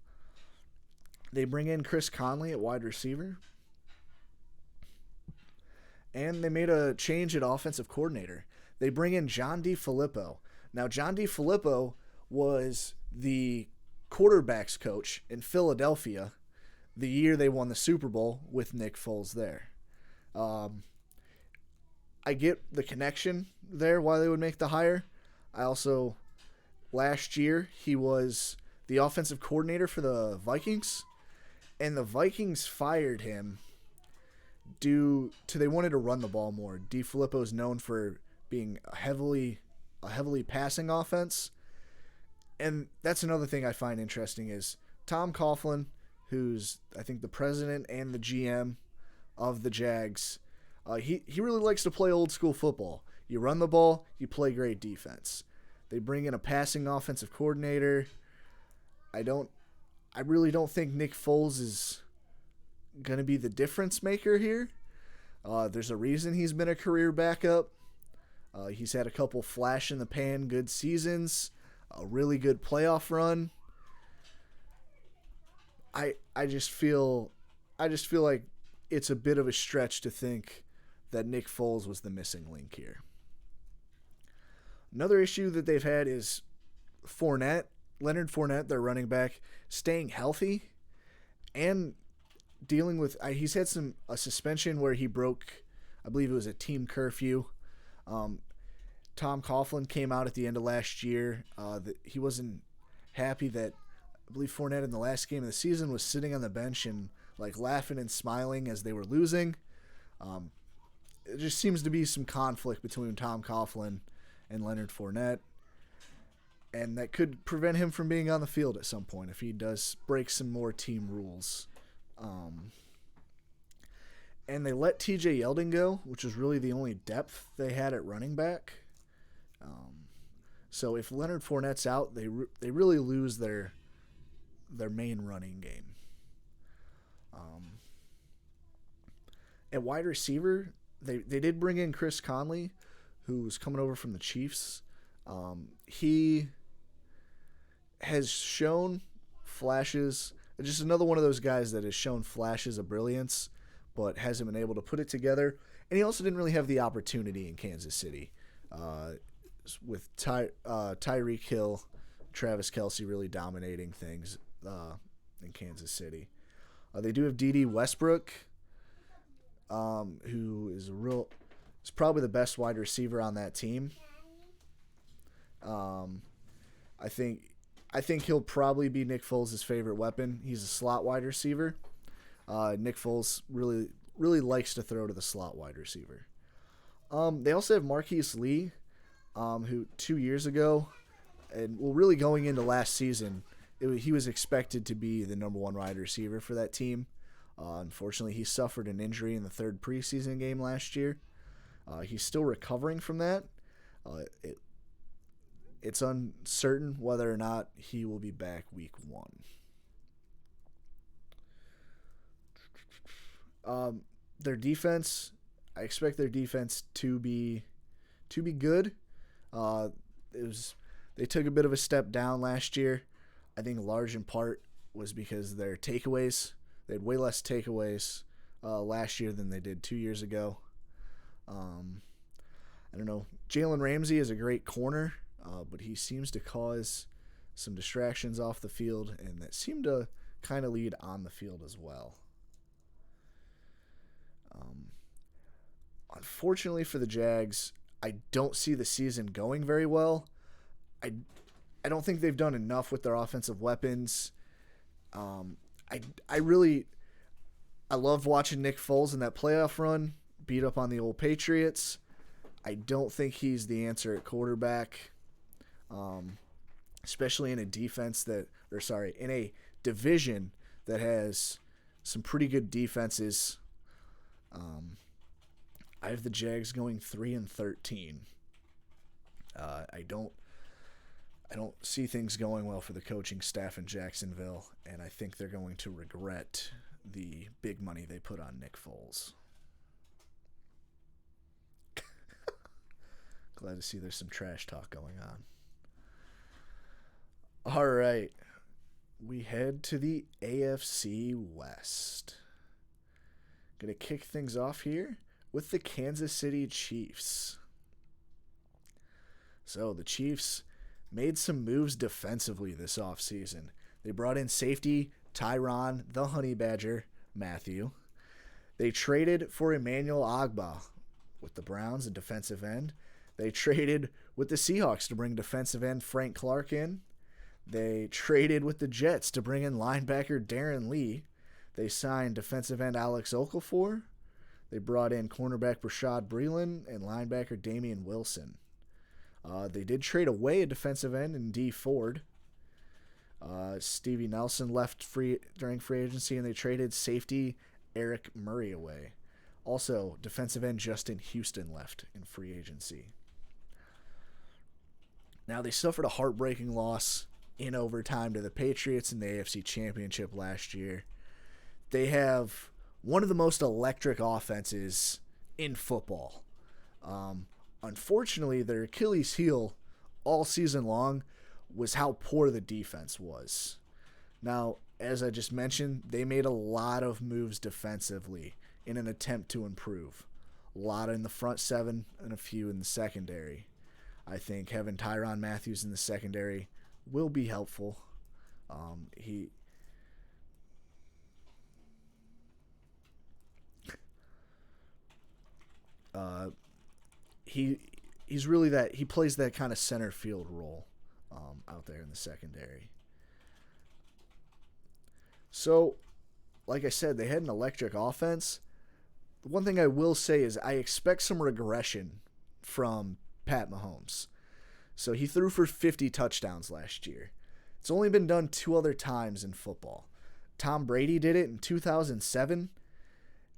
They bring in Chris Conley at wide receiver. And they made a change at offensive coordinator. They bring in John DeFilippo. Now, John DeFilippo was the quarterback's coach in Philadelphia the year they won the Super Bowl with Nick Foles there. I get the connection there, why they would make the hire. I also, last year, he was the offensive coordinator for the Vikings, and the Vikings fired him due to they wanted to run the ball more. DeFilippo is known for being a heavily passing offense, and that's another thing I find interesting is Tom Coughlin, who's I think the president and the GM of the Jags. He really likes to play old school football. You run the ball, you play great defense. They bring in a passing offensive coordinator. I really don't think Nick Foles is going to be the difference maker here. There's a reason he's been a career backup. He's had a couple flash in the pan good seasons, a really good playoff run. I just feel like it's a bit of a stretch to think that Nick Foles was the missing link here. Another issue that they've had is Leonard Fournette, their running back, staying healthy and dealing with. He's had a suspension where he broke, I believe it was a team curfew. Tom Coughlin came out at the end of last year that he wasn't happy that I believe Fournette in the last game of the season was sitting on the bench and like laughing and smiling as they were losing. It just seems to be some conflict between Tom Coughlin and Leonard Fournette, and that could prevent him from being on the field at some point if he does break some more team rules. And they let TJ Yeldon go, which was really the only depth they had at running back. So if Leonard Fournette's out, they really lose their main running game. At wide receiver, they did bring in Chris Conley, who was coming over from the Chiefs. He has shown flashes, just another one of those guys that has shown flashes of brilliance, but hasn't been able to put it together. And he also didn't really have the opportunity in Kansas City with Tyreek Hill, Travis Kelce really dominating things in Kansas City. They do have D.D. Westbrook, who is probably the best wide receiver on that team. I think he'll probably be Nick Foles' favorite weapon. He's a slot wide receiver. Nick Foles really likes to throw to the slot wide receiver. They also have Marquise Lee, who 2 years ago, and really going into last season, he was expected to be the number one wide receiver for that team. Unfortunately, he suffered an injury in the third preseason game last year. He's still recovering from that. It's uncertain whether or not he will be back week 1. Their defense, I expect their defense to be good. They took a bit of a step down last year. I think large in part was because their takeaways. They had way less takeaways last year than they did 2 years ago. I don't know. Jalen Ramsey is a great corner, but he seems to cause some distractions off the field, and that seem to kind of lead on the field as well. Unfortunately for the Jags, I don't see the season going very well. I don't think they've done enough with their offensive weapons. I love watching Nick Foles in that playoff run beat up on the old Patriots. I don't think he's the answer at quarterback, especially in a in a division that has some pretty good defenses. I have the Jags going 3-13. I don't see things going well for the coaching staff in Jacksonville, and I think they're going to regret the big money they put on Nick Foles. Glad to see there's some trash talk going on. All right. We head to the AFC West. Going to kick things off here with the Kansas City Chiefs. So the Chiefs made some moves defensively this offseason. They brought in safety Tyrann the Honey Badger Mathieu. They traded for Emmanuel Ogbah with the Browns, a defensive end. They traded with the Seahawks to bring defensive end Frank Clark in. They traded with the Jets to bring in linebacker Darren Lee. They signed defensive end Alex Okafor. They brought in cornerback Rashad Breeland and linebacker Damian Wilson. They did trade away a defensive end in D Ford. Stevie Nelson left during free agency, and they traded safety Eric Murray away. Also, defensive end Justin Houston left in free agency. Now, they suffered a heartbreaking loss in overtime to the Patriots in the AFC Championship last year. They have one of the most electric offenses in football. Unfortunately, their Achilles heel all season long was how poor the defense was. Now, as I just mentioned, they made a lot of moves defensively in an attempt to improve. A lot in the front seven and a few in the secondary. I think having Tyrann Mathieu in the secondary will be helpful. He's really he plays that kind of center field role out there in the secondary. So, like I said, they had an electric offense. The one thing I will say is I expect some regression from Pat Mahomes. So he threw for 50 touchdowns last year. It's only been done 2 other times in football. Tom Brady did it in 2007,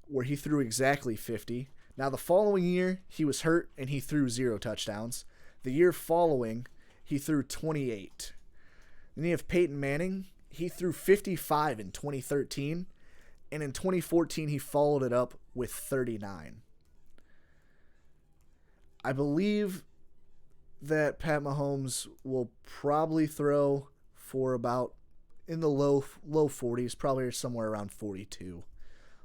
where he threw exactly 50. Now, the following year, he was hurt and he threw 0 touchdowns. The year following, he threw 28. Then you have Peyton Manning. He threw 55 in 2013, and in 2014, he followed it up with 39. I believe that Pat Mahomes will probably throw for about in the low 40s, probably somewhere around 42.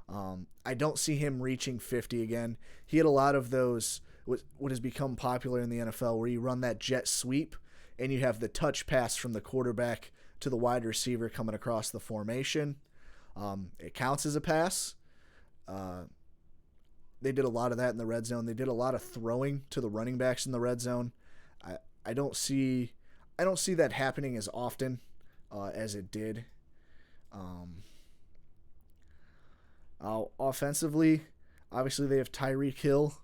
I don't see him reaching 50 again. He had a lot of those, what has become popular in the NFL, where you run that jet sweep and you have the touch pass from the quarterback to the wide receiver coming across the formation. It counts as a pass. They did a lot of that in the red zone. They did a lot of throwing to the running backs in the red zone. I don't see that happening as often as it did. Offensively, obviously they have Tyreek Hill,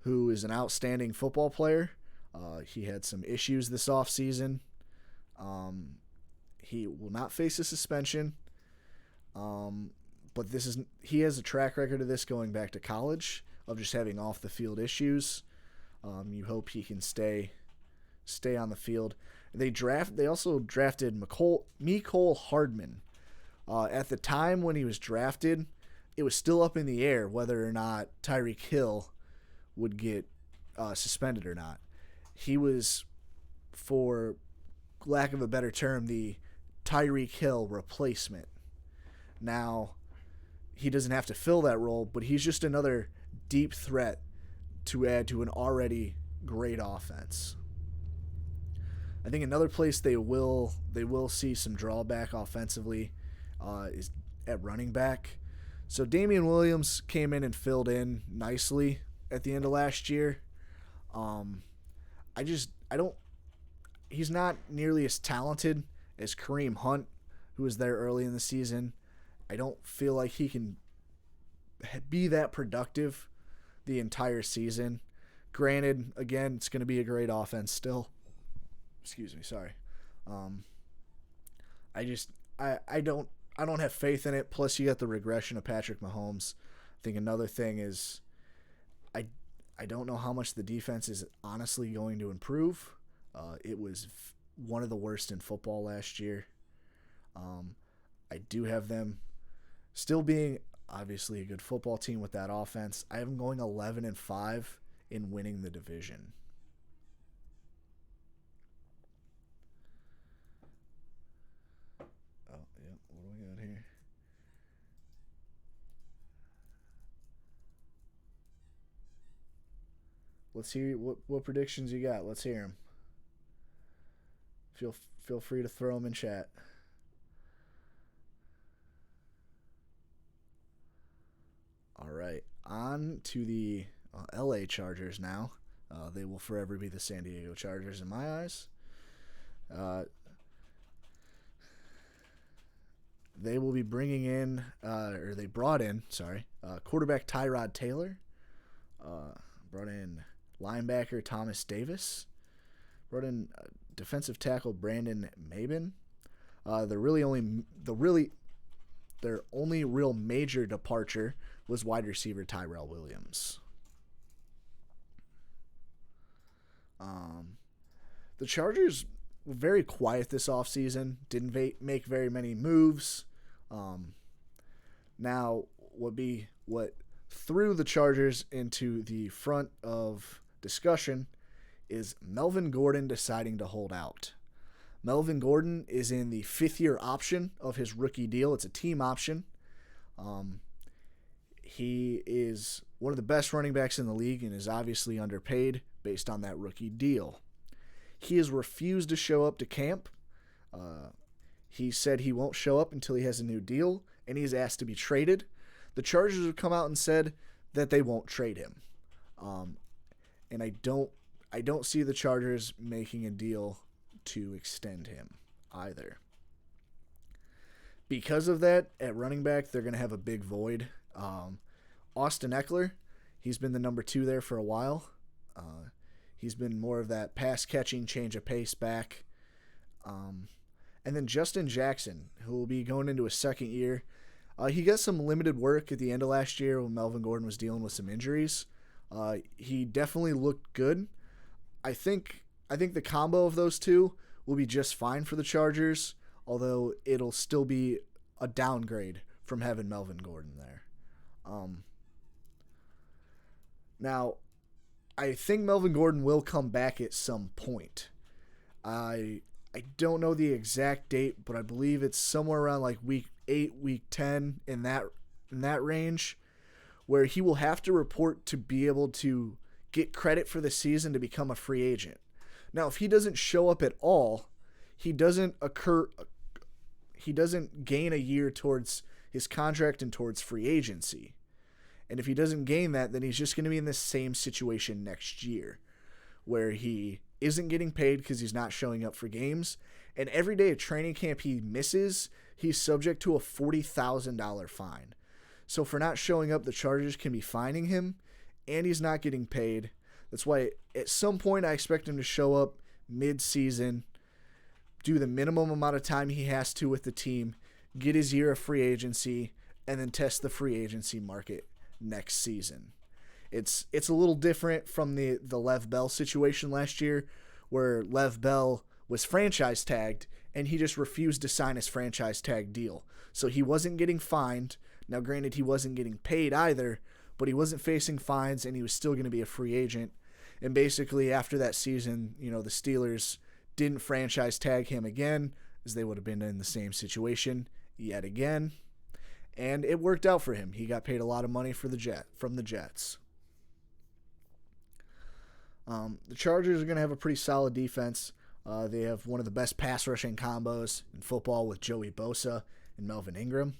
who is an outstanding football player. He had some issues this offseason. He will not face a suspension. But he has a track record of this going back to college, of just having off the field issues. You hope he can stay on the field. They also drafted Mecole Hardman. At the time when he was drafted, it was still up in the air whether or not Tyreek Hill would get suspended or not. He was, for lack of a better term, the Tyreek Hill replacement. Now, he doesn't have to fill that role, but he's just another deep threat to add to an already great offense. I think another place they will see some drawback offensively is at running back. So Damian Williams came in and filled in nicely at the end of last year. He's not nearly as talented as Kareem Hunt, who was there early in the season. I don't feel like he can be that productive the entire season. Granted, again, it's going to be a great offense still. Excuse me, sorry. I don't have faith in it. Plus, you got the regression of Patrick Mahomes. I think another thing is I don't know how much the defense is honestly going to improve. It was one of the worst in football last year. I do have them still being obviously a good football team with that offense. I have them going 11-5 in winning the division. Oh, yeah. What do we got here? Let's hear what predictions you got. Let's hear them. Feel free to throw them in chat. All right, on to the LA Chargers now. They will forever be the San Diego Chargers in my eyes. They will be bringing in, they brought in, quarterback Tyrod Taylor. Brought in linebacker Thomas Davis. Brought in defensive tackle Brandon Mabin. Their only real major departure was wide receiver Tyrell Williams. The Chargers were very quiet this offseason. Didn't make very many moves. Now, what threw the Chargers into the front of discussion is Melvin Gordon deciding to hold out. Melvin Gordon is in the fifth-year option of his rookie deal. It's a team option. He is one of the best running backs in the league and is obviously underpaid based on that rookie deal. He has refused to show up to camp. He said he won't show up until he has a new deal, and he's asked to be traded. The Chargers have come out and said that they won't trade him. And I don't see the Chargers making a deal to extend him either. Because of that, at running back, they're going to have a big void. Austin Eckler, he's been the number 2 there for a while. He's been more of that pass-catching, change of pace back. And then Justin Jackson, who will be going into his second year. He got some limited work at the end of last year when Melvin Gordon was dealing with some injuries. He definitely looked good. I think the combo of those two will be just fine for the Chargers, although it'll still be a downgrade from having Melvin Gordon there. Now, I think Melvin Gordon will come back at some point. I don't know the exact date, but I believe it's somewhere around like week 8, week 10, in that in that range, where he will have to report to be able to get credit for the season to become a free agent. Now, if he doesn't show up at all, he doesn't gain a year towards his contract and towards free agency. And if he doesn't gain that, then he's just going to be in the same situation next year, where he isn't getting paid because he's not showing up for games. And every day of training camp he misses, he's subject to a $40,000 fine. So for not showing up, the Chargers can be fining him, and he's not getting paid. That's why at some point I expect him to show up mid-season, do the minimum amount of time he has to with the team, get his year of free agency, and then test the free agency market next season. It's a little different from the Lev Bell situation last year, where Lev Bell was franchise tagged, and he just refused to sign his franchise tag deal. So he wasn't getting fined. Now, granted, he wasn't getting paid either, but he wasn't facing fines, and he was still going to be a free agent. And basically, after that season, the Steelers didn't franchise tag him again, as they would have been in the same situation yet again. And it worked out for him. He got paid a lot of money from the Jets. The Chargers are going to have a pretty solid defense. They have one of the best pass rushing combos in football with Joey Bosa and Melvin Ingram.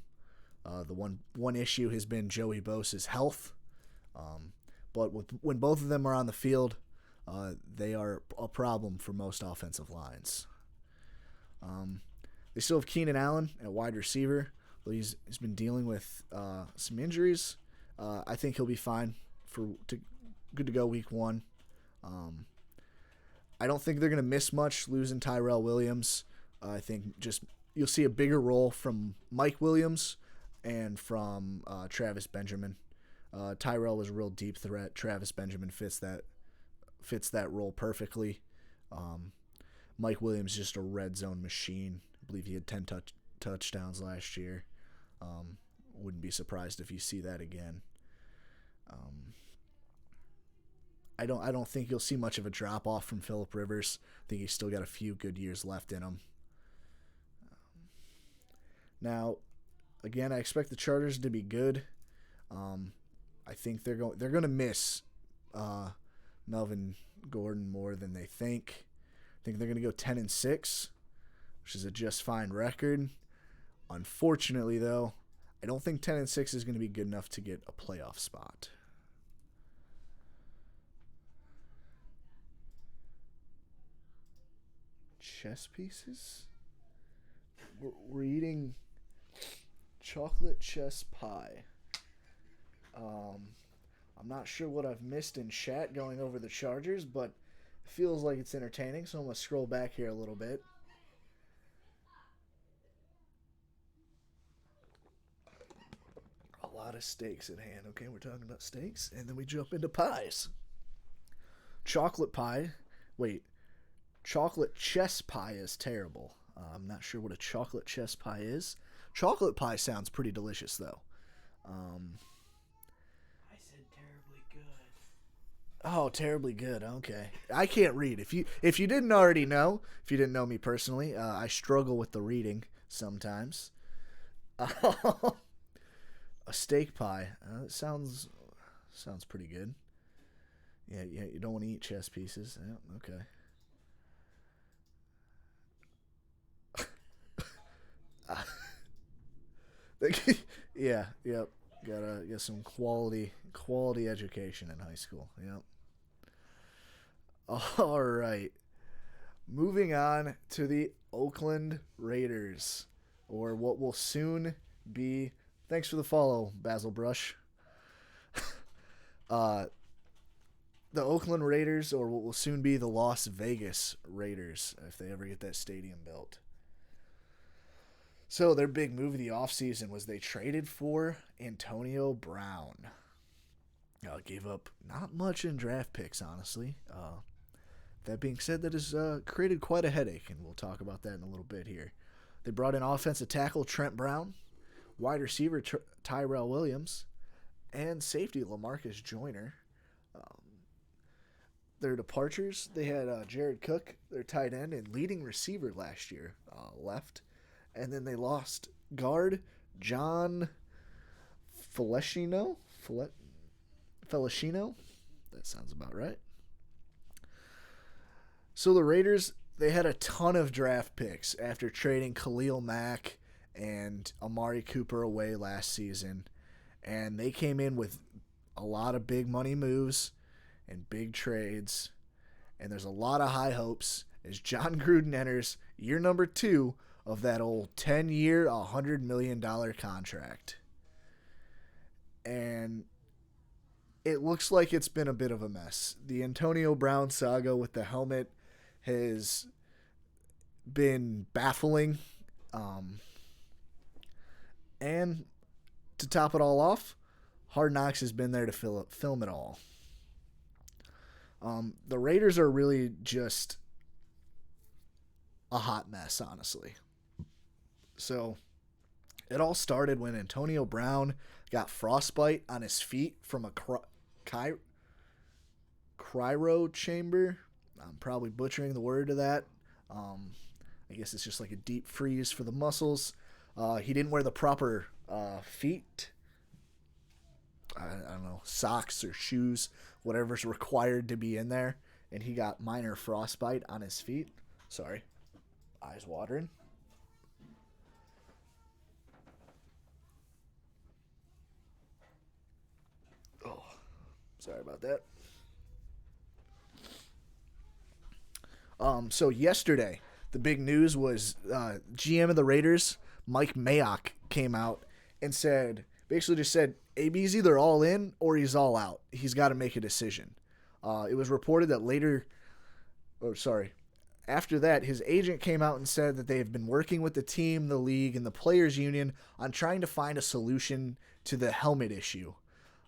The one issue has been Joey Bosa's health. But when both of them are on the field, they are a problem for most offensive lines. They still have Keenan Allen at wide receiver, but he's been dealing with some injuries. I think he'll be fine good to go week 1. I don't think they're going to miss much losing Tyrell Williams. I think just you'll see a bigger role from Mike Williams and from Travis Benjamin. Tyrell was a real deep threat. Travis Benjamin fits that role perfectly. Mike Williams is just a red zone machine. I believe he had 10 touchdowns last year. Wouldn't be surprised if you see that again. I don't think you'll see much of a drop off from Phillip Rivers. I think he's still got a few good years left in him. Now, again, I expect the Chargers to be good. I think they're going to miss Melvin Gordon more than they think. I think they're going to go 10-6, which is a just fine record. Unfortunately, though, I don't think 10-6 is going to be good enough to get a playoff spot. Chess pieces? We're eating chocolate chess pie. I'm not sure what I've missed in chat going over the Chargers, but it feels like it's entertaining, so I'm going to scroll back here a little bit. A lot of steaks at hand. Okay, we're talking about steaks, and then we jump into pies. Chocolate pie. Wait, chocolate chess pie is terrible. I'm not sure what a chocolate chess pie is. Chocolate pie sounds pretty delicious, though. I said terribly good. Oh, terribly good. Okay. I can't read. If you didn't already know, if you didn't know me personally, I struggle with the reading sometimes. A steak pie. It sounds pretty good. Yeah, you don't want to eat chess pieces. Yeah, okay. Yeah, yep. Gotta get some quality education in high school. Yep. All right. Moving on to the Oakland Raiders, or what will soon be. Thanks for the follow, Basil Brush. The Oakland Raiders, or what will soon be the Las Vegas Raiders, if they ever get that stadium built. So their big move of the offseason was they traded for Antonio Brown. Gave up not much in draft picks, honestly. That being said, that has created quite a headache, and we'll talk about that in a little bit here. They brought in offensive tackle Trent Brown, wide receiver Tyrell Williams, and safety LaMarcus Joyner. Their departures, they had Jared Cook, their tight end and leading receiver last year, left. And then they lost guard John Felicino? Felicino? That sounds about right. So the Raiders, they had a ton of draft picks after trading Khalil Mack and Amari Cooper away last season. And they came in with a lot of big money moves and big trades. And there's a lot of high hopes as John Gruden enters year number 2 of that old 10-year, $100 million contract. And it looks like it's been a bit of a mess. The Antonio Brown saga with the helmet has been baffling. And to top it all off, Hard Knocks has been there to film it all. The Raiders are really just a hot mess, honestly. So it all started when Antonio Brown got frostbite on his feet from a cryo chamber. I'm probably butchering the word of that. I guess it's just like a deep freeze for the muscles. He didn't wear the proper feet. I don't know, socks or shoes, whatever's required to be in there. And he got minor frostbite on his feet. Sorry. Eyes watering. Oh, sorry about that. So yesterday, the big news was GM of the Raiders, Mike Mayock, came out and basically just said, AB's either all in or he's all out. He's got to make a decision. It was reported that after that, his agent came out and said that they have been working with the team, the league, and the players' union on trying to find a solution to the helmet issue.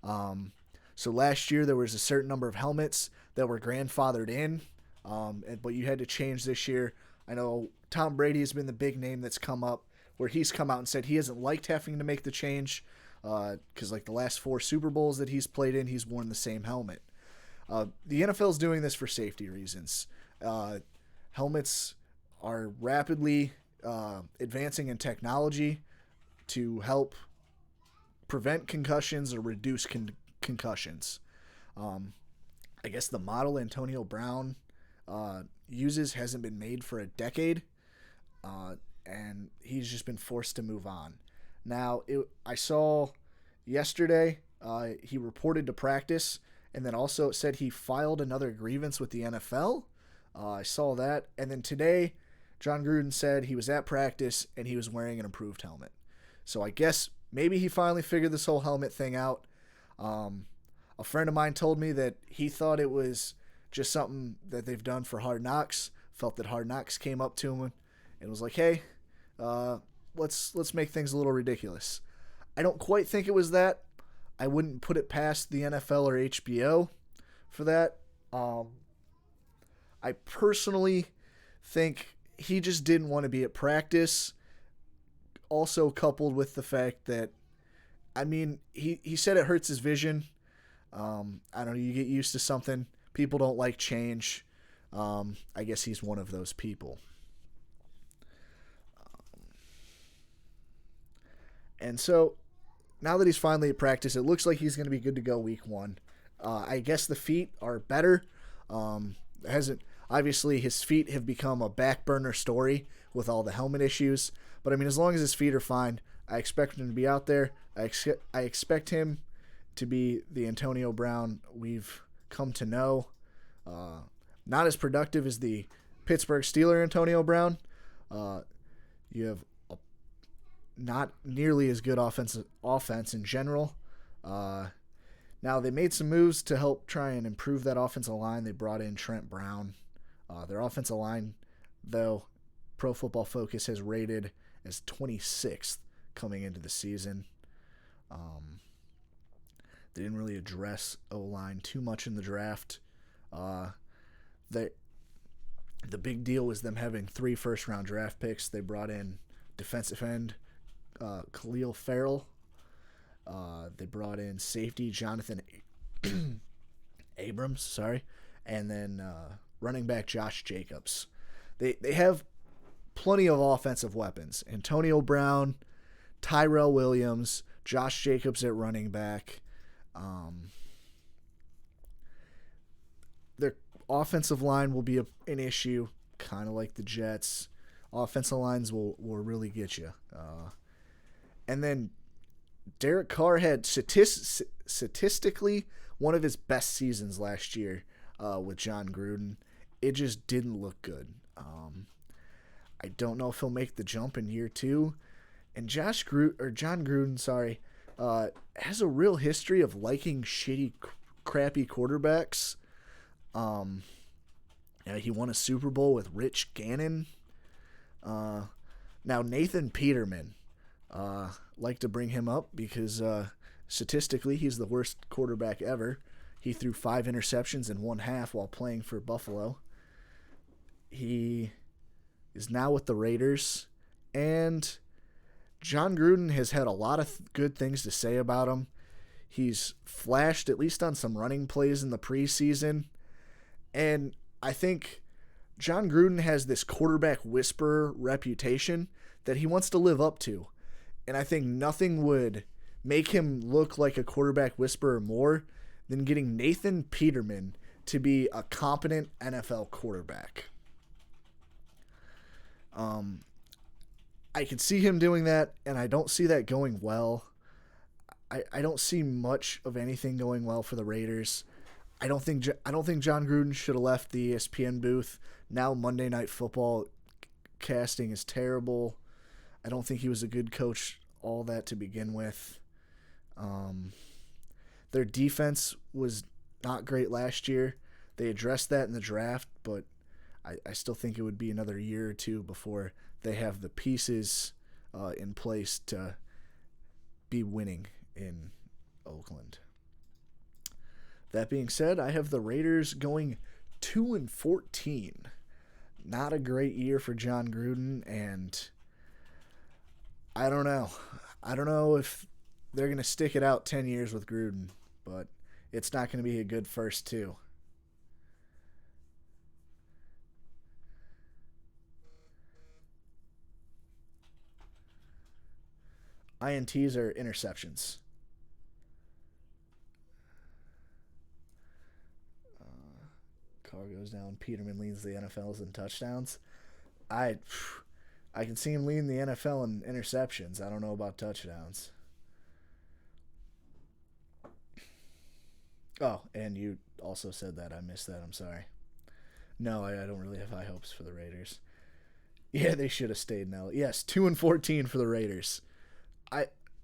So last year, there was a certain number of helmets that were grandfathered in, but you had to change this year. I know Tom Brady has been the big name that's come up, where he's come out and said he hasn't liked having to make the change because like the last 4 Super Bowls that he's played in, he's worn the same helmet. The NFL is doing this for safety reasons. Helmets are rapidly advancing in technology to help prevent concussions or reduce concussions. I guess the model Antonio Brown uses hasn't been made for a decade, and he's just been forced to move on. Now, I saw yesterday he reported to practice, and then also it said he filed another grievance with the NFL. I saw that. And then today, John Gruden said he was at practice and he was wearing an improved helmet. So I guess maybe he finally figured this whole helmet thing out. A friend of mine told me that he thought it was just something that they've done for Hard Knocks, felt that Hard Knocks came up to him and was like, hey, let's make things a little ridiculous. I don't quite think it was that. I wouldn't put it past the NFL or HBO for that. I personally think he just didn't want to be at practice. Also coupled with the fact that, I mean, he said it hurts his vision. I don't know, you get used to something. People don't like change. I guess he's one of those people. And so, now that he's finally at practice, it looks like he's going to be good to go week 1. I guess the feet are better. Obviously, his feet have become a back burner story with all the helmet issues. But, I mean, as long as his feet are fine, I expect him to be out there. I expect him to be the Antonio Brown we've come to know. Not as productive as the Pittsburgh Steeler Antonio Brown. You have not nearly as good offense in general. Now, they made some moves to help try and improve that offensive line. They brought in Trent Brown. Their offensive line, though, Pro Football Focus has rated as 26th coming into the season. They didn't really address O-line too much in the draft. The big deal was them having 3 first-round draft picks. They brought in defensive end Khalil Farrell. They brought in safety Jonathan Abrams, and then running back Josh Jacobs. They have plenty of offensive weapons. Antonio Brown, Tyrell Williams, Josh Jacobs at running back. Their offensive line will be an issue, kind of like the Jets. Offensive lines will really get you. And then Derek Carr had statistically one of his best seasons last year with John Gruden. It just didn't look good. I don't know if he'll make the jump in year 2. And John Gruden, has a real history of liking shitty, crappy quarterbacks. He won a Super Bowl with Rich Gannon. Now Nathan Peterman, like to bring him up because statistically he's the worst quarterback ever. He threw 5 interceptions in 1/2 while playing for Buffalo. He is now with the Raiders, and John Gruden has had a lot of good things to say about him. He's flashed at least on some running plays in the preseason, and I think John Gruden has this quarterback whisperer reputation that he wants to live up to, and I think nothing would make him look like a quarterback whisperer more than getting Nathan Peterman to be a competent NFL quarterback. I can see him doing that, and I don't see that going well. I don't see much of anything going well for the Raiders. I don't think John Gruden should have left the ESPN booth. Now Monday Night Football casting is terrible. I don't think he was a good coach all that to begin with. Their defense was not great last year. They addressed that in the draft, but I still think it would be another year or 2 before they have the pieces in place to be winning in Oakland. That being said, I have the Raiders going 2-14. Not a great year for John Gruden, and I don't know. I don't know if they're going to stick it out 10 years with Gruden, but it's not going to be a good first 2. INTs are interceptions. Carr goes down. Peterman leads the NFLs in touchdowns. I can see him leading the NFL in interceptions. I don't know about touchdowns. Oh, and you also said that. I missed that. I'm sorry. No, I don't really have high hopes for the Raiders. Yeah, they should have stayed now. Yes, 2-14 for the Raiders.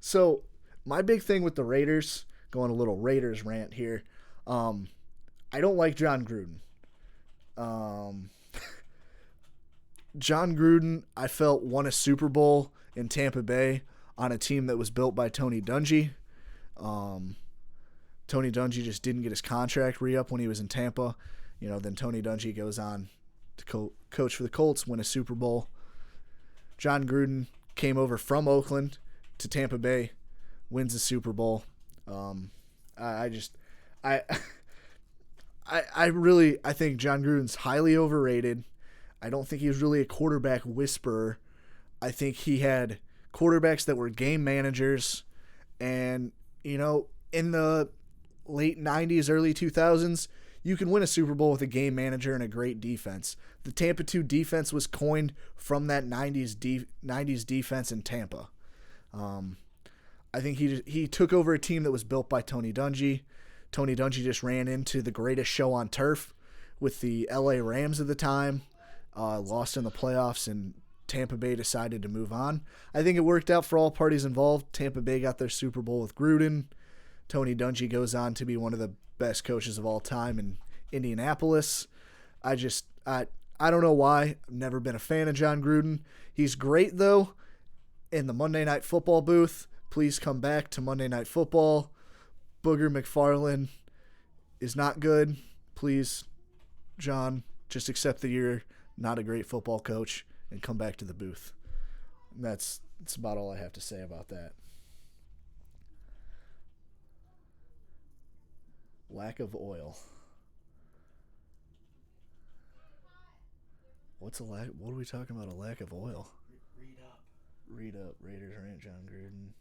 So my big thing with the Raiders, going a little Raiders rant here, I don't like John Gruden. John Gruden, I felt, won a Super Bowl in Tampa Bay on a team that was built by Tony Dungy. Tony Dungy just didn't get his contract re-up when he was in Tampa. Then Tony Dungy goes on to coach for the Colts, win a Super Bowl. John Gruden came over from Oakland to Tampa Bay, wins the Super Bowl. I think John Gruden's highly overrated. I don't think he was really a quarterback whisperer. I think he had quarterbacks that were game managers, and in the late 90s, early 2000s, you can win a Super Bowl with a game manager and a great defense. The Tampa 2 defense was coined from that 90s defense in Tampa. I think he took over a team that was built by Tony Dungy. Tony Dungy just ran into the greatest show on turf with the LA Rams at the time, lost in the playoffs, and Tampa Bay decided to move on. I think it worked out for all parties involved. Tampa Bay got their Super Bowl with Gruden. Tony Dungy goes on to be one of the best coaches of all time in Indianapolis. I don't know why. I've never been a fan of John Gruden. He's great, though, in the Monday Night Football booth. Please come back to Monday Night Football. Booger McFarland is not good. Please, John, just accept that you're not a great football coach and come back to the booth. That's about all I have to say about that. Lack of oil. What are we talking about? A lack of oil? Read up. Read up. Raiders rant John Gruden.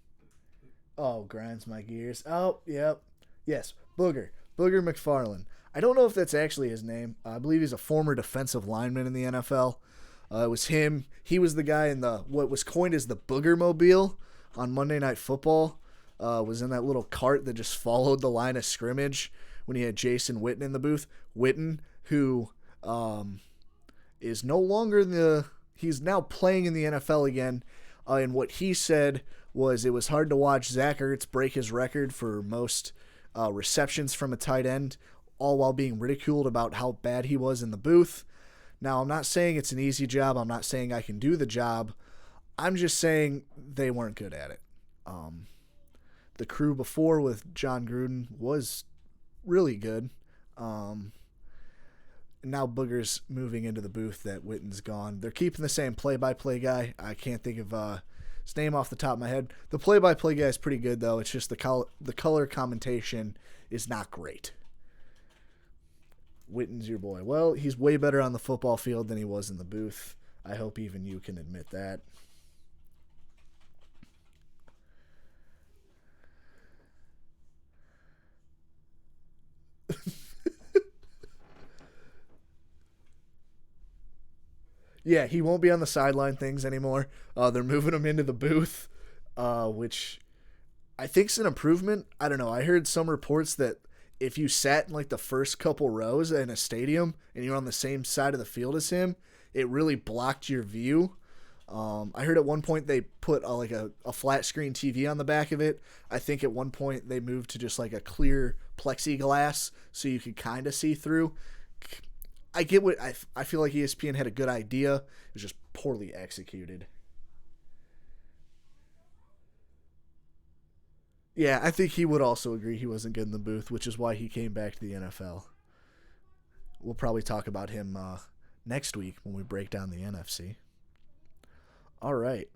Oh, grinds my gears. Oh, yep. Yes, Booger. Booger McFarland. I don't know if that's actually his name. I believe he's a former defensive lineman in the NFL. It was him. He was the guy in the what was coined as the Booger Mobile on Monday Night Football. Was in that little cart that just followed the line of scrimmage when he had Jason Witten in the booth. Witten, who is no longer he's now playing in the NFL again. And what he said was it was hard to watch Zach Ertz break his record for most receptions from a tight end, all while being ridiculed about how bad he was in the booth. Now, I'm not saying it's an easy job. I'm not saying I can do the job. I'm just saying they weren't good at it. The crew before with John Gruden was really good. Now Booger's moving into the booth that Witten's gone. They're keeping the same play-by-play guy. I can't think of his name off the top of my head. The play-by-play guy is pretty good, though. It's just the color commentation is not great. Witten's your boy. Well, he's way better on the football field than he was in the booth. I hope even you can admit that. Yeah, he won't be on the sideline things anymore. They're moving him into the booth, which I think's an improvement. I don't know. I heard some reports that if you sat in like the first couple rows in a stadium and you're on the same side of the field as him, it really blocked your view. I heard at one point they put a flat screen TV on the back of it. I think at one point they moved to just like a clear plexiglass so you could kind of see through. I get what I feel like ESPN had a good idea. It was just poorly executed. Yeah, I think he would also agree he wasn't good in the booth, which is why he came back to the NFL. We'll probably talk about him next week when we break down the NFC. All right.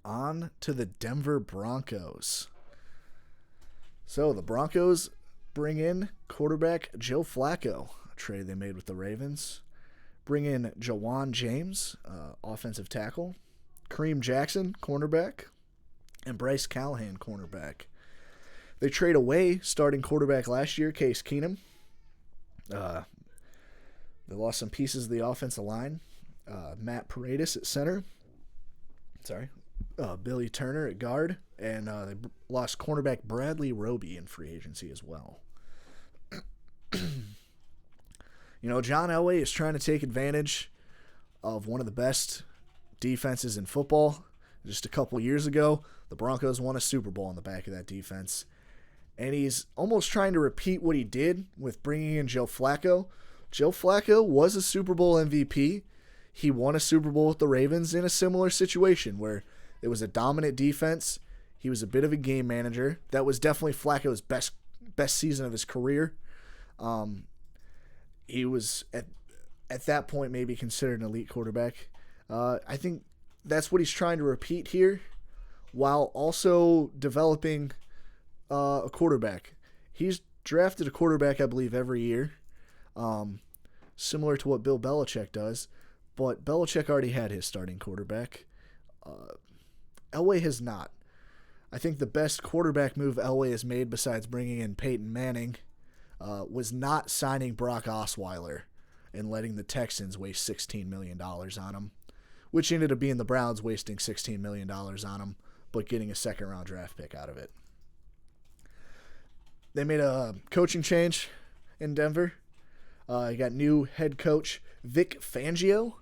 On to the Denver Broncos. So the Broncos bring in quarterback Joe Flacco, a trade they made with the Ravens. Bring in Jawan James, offensive tackle. Kareem Jackson, cornerback. And Bryce Callahan, cornerback. They trade away starting quarterback last year, Case Keenum. They lost some pieces of the offensive line. Matt Paredes at center. Billy Turner at guard. And they lost cornerback Bradley Roby in free agency as well. John Elway is trying to take advantage of one of the best defenses in football. Just a couple years ago, the Broncos won a Super Bowl on the back of that defense. And he's almost trying to repeat what he did with bringing in Joe Flacco. Joe Flacco was a Super Bowl MVP. He won a Super Bowl with the Ravens in a similar situation where it was a dominant defense. He was a bit of a game manager. That was definitely Flacco's best season of his career. He was, at that point, maybe considered an elite quarterback. I think that's what he's trying to repeat here, while also developing a quarterback. He's drafted a quarterback, I believe, every year, similar to what Bill Belichick does, but Belichick already had his starting quarterback. Elway has not. I think the best quarterback move Elway has made besides bringing in Peyton Manning was not signing Brock Osweiler and letting the Texans waste $16 million on him, which ended up being the Browns wasting $16 million on him, but getting a second-round draft pick out of it. They made a coaching change in Denver. You got new head coach Vic Fangio,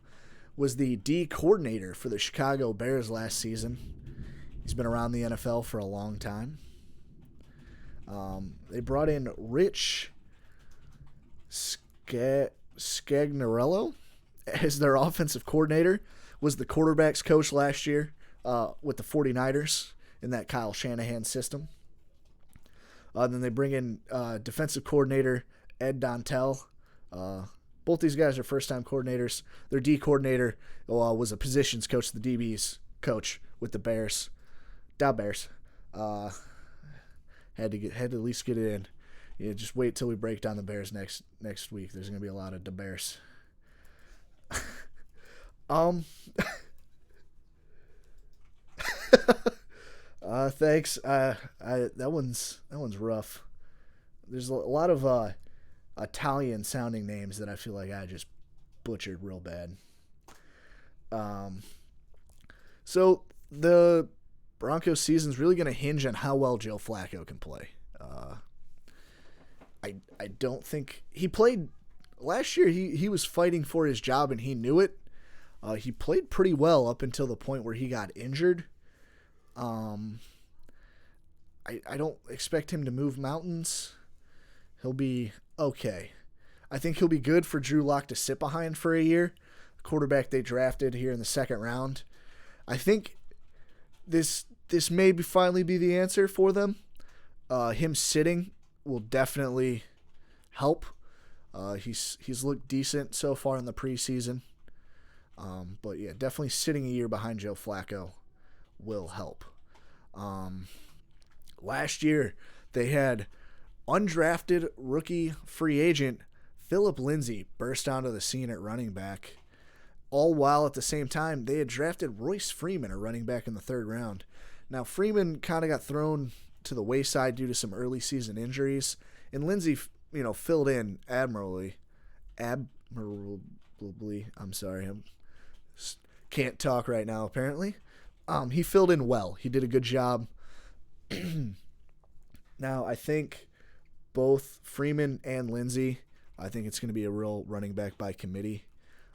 was the D coordinator for the Chicago Bears last season. He's been around the NFL for a long time. They brought in Rich Scagnarello as their offensive coordinator. Was the quarterback's coach last year with the 49ers in that Kyle Shanahan system. Then they bring in defensive coordinator Ed Dontel. Both these guys are first-time coordinators. Their D coordinator was a positions coach, the DB's coach with the Bears. Da Bears. Had to at least get it in. Yeah, just wait till we break down the Bears next week. There's going to be a lot of Da Bears. Thanks. That one's rough. There's a lot of Italian sounding names that I feel like I just butchered real bad. So the Broncos season's really going to hinge on how well Joe Flacco can play. I don't think he played last year. He was fighting for his job and he knew it. He played pretty well up until the point where he got injured. I don't expect him to move mountains. He'll be okay. I think he'll be good for Drew Lock to sit behind for a year. The quarterback they drafted here in the second round. I think this may finally be the answer for them. Him sitting will definitely help. He's looked decent so far in the preseason. But yeah, definitely sitting a year behind Joe Flacco will help. Last year, they had undrafted rookie free agent Phillip Lindsay burst onto the scene at running back, all while at the same time they had drafted Royce Freeman, a running back, in the third round. Now, Freeman kind of got thrown to the wayside due to some early season injuries, and Lindsay, filled in admirably. I'm sorry, I can't talk right now, apparently. He filled in well. He did a good job. Now, I think both Freeman and Lindsay, I think it's going to be a real running back by committee.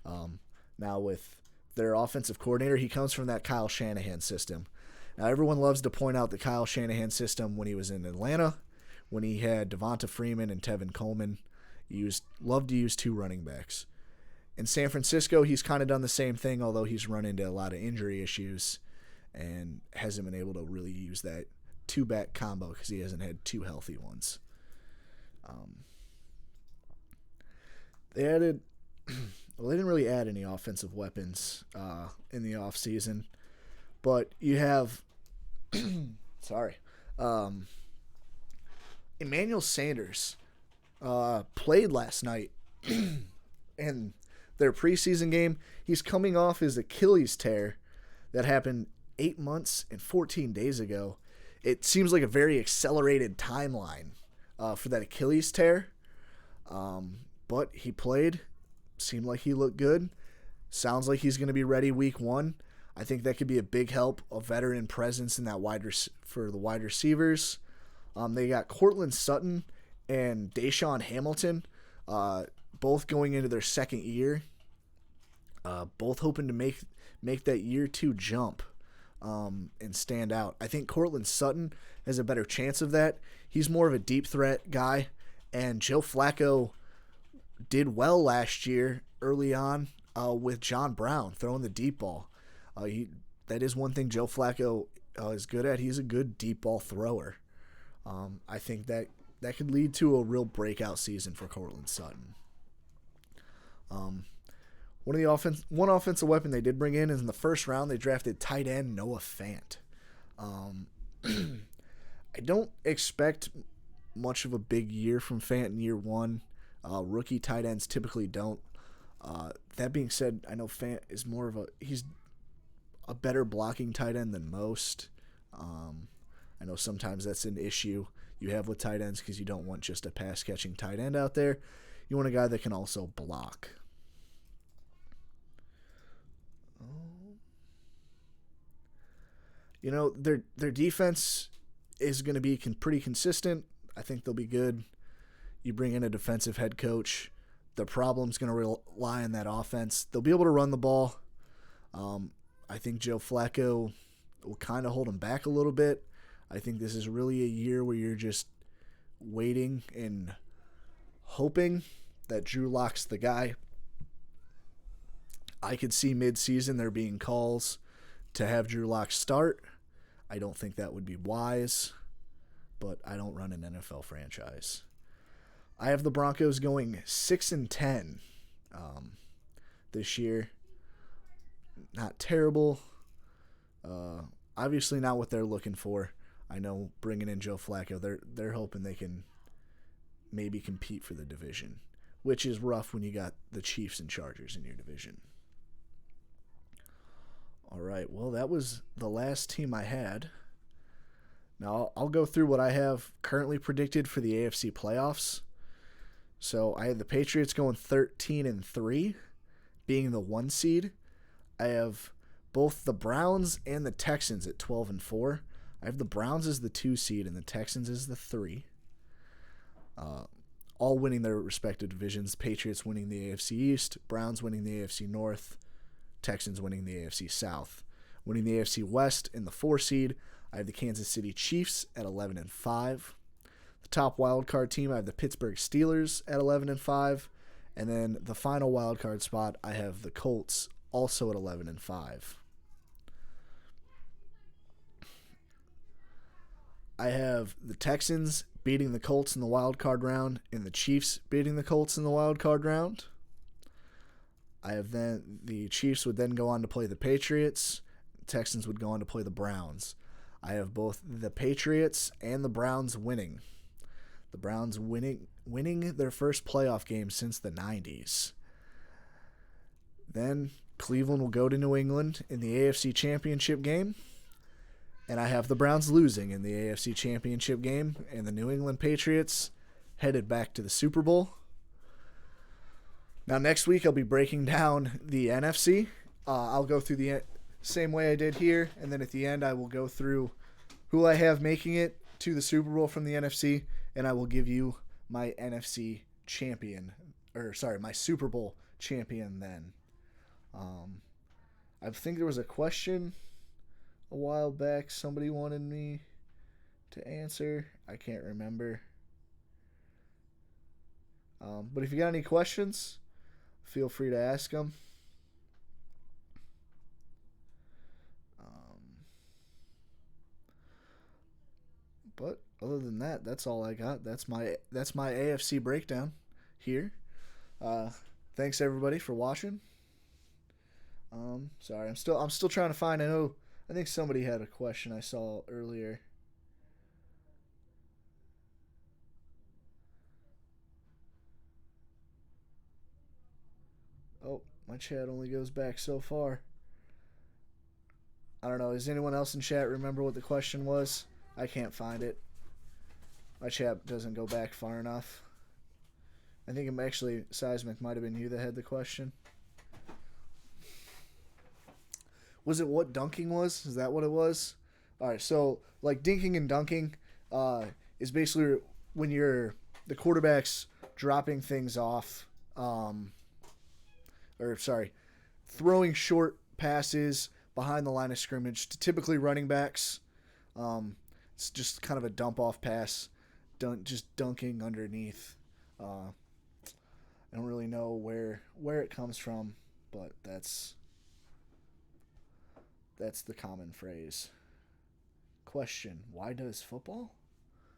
Now, with their offensive coordinator, he comes from that Kyle Shanahan system. Now, everyone loves to point out the Kyle Shanahan system when he was in Atlanta, when he had Devonta Freeman and Tevin Coleman. He loved to use two running backs. In San Francisco, he's kind of done the same thing, although he's run into a lot of injury issues and hasn't been able to really use that two-back combo because he hasn't had two healthy ones. They added... Well, they didn't really add any offensive weapons in the offseason, but you have... Emmanuel Sanders played last night in their preseason game. He's coming off his Achilles tear that happened 8 months and 14 days ago. It seems like a very accelerated timeline for that Achilles tear. But he played. Seemed like he looked good. Sounds like he's going to be ready week 1. I think that could be a big help, a veteran presence in that for the wide receivers. They got Cortland Sutton and Deshaun Hamilton, both going into their second year. Both hoping to make that year 2 jump and stand out. I think Cortland Sutton has a better chance of that. He's more of a deep threat guy, and Joe Flacco did well last year early on with John Brown throwing the deep ball. That is one thing Joe Flacco is good at. He's a good deep ball thrower. I think that could lead to a real breakout season for Cortland Sutton. One offensive weapon they did bring in is in the first round they drafted tight end Noah Fant. I don't expect much of a big year from Fant in year 1. Rookie tight ends typically don't. That being said, I know Fant is he's a better blocking tight end than most. I know sometimes that's an issue you have with tight ends because you don't want just a pass-catching tight end out there. You want a guy that can also block. Their defense is going to be pretty consistent. I think they'll be good. You bring in a defensive head coach. The problem's going to rely on that offense. They'll be able to run the ball. I think Joe Flacco will kind of hold them back a little bit. I think this is really a year where you're just waiting and hoping that Drew Lock's the guy. I could see mid-season there being calls to have Drew Lock start. I don't think that would be wise, but I don't run an NFL franchise. I have the Broncos going 6-10 this year. Not terrible. Obviously not what they're looking for. I know bringing in Joe Flacco, they're hoping they can maybe compete for the division, which is rough when you got the Chiefs and Chargers in your division. All right, well, that was the last team I had. Now, I'll go through what I have currently predicted for the AFC playoffs. So I have the Patriots going 13-3, being the 1 seed. I have both the Browns and the Texans at 12-4. I have the Browns as the 2 seed and the Texans as the 3. All winning their respective divisions. Patriots winning the AFC East, Browns winning the AFC North, Texans winning the AFC South. Winning the AFC West in the 4 seed, I have the Kansas City Chiefs at 11-5. The top wild card team, I have the Pittsburgh Steelers at 11-5. And then the final wild card spot, I have the Colts also at 11-5. I have the Texans beating the Colts in the wild card round and the Chiefs beating the Colts in the wild card round. I have then the Chiefs would then go on to play the Patriots. The Texans would go on to play the Browns. I have both the Patriots and the Browns winning. The Browns winning their first playoff game since the 90s. Then Cleveland will go to New England in the AFC Championship game. And I have the Browns losing in the AFC Championship game, and the New England Patriots headed back to the Super Bowl. Now, next week, I'll be breaking down the NFC. I'll go through the same way I did here, and then at the end, I will go through who I have making it to the Super Bowl from the NFC, and I will give you my NFC champion, my Super Bowl champion then. I think there was a question a while back somebody wanted me to answer. I can't remember. But if you got any questions, feel free to ask them. But other than that, that's all I got. That's my AFC breakdown here. Thanks everybody for watching. Sorry, I'm still trying to find. I think somebody had a question I saw earlier. Oh, my chat only goes back so far. I don't know. Does anyone else in chat remember what the question was? I can't find it. My chat doesn't go back far enough. I think it actually, Seismic, might have been you that had the question. Was it what dunking was? Is that what it was? All right, so like dinking and dunking is basically when the quarterback's dropping things off, throwing short passes behind the line of scrimmage to typically running backs. It's just kind of a dump off pass, just dunking underneath. I don't really know where it comes from, but that's the common phrase. Question: why does football?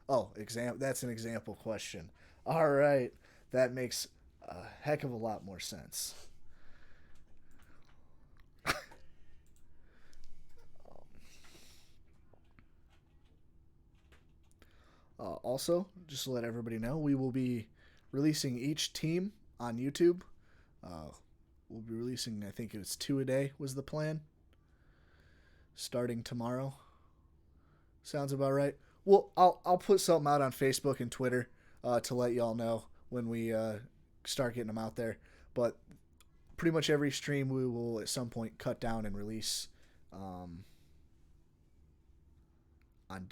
Oh, that's an example question. All right, that makes a heck of a lot more sense. Also, just to let everybody know, we will be releasing each team on YouTube. We'll be releasing, I think it's 2 a day was the plan. Starting tomorrow. Sounds about right. Well, I'll put something out on Facebook and Twitter to let y'all know when we start getting them out there. But pretty much every stream we will at some point cut down and release onto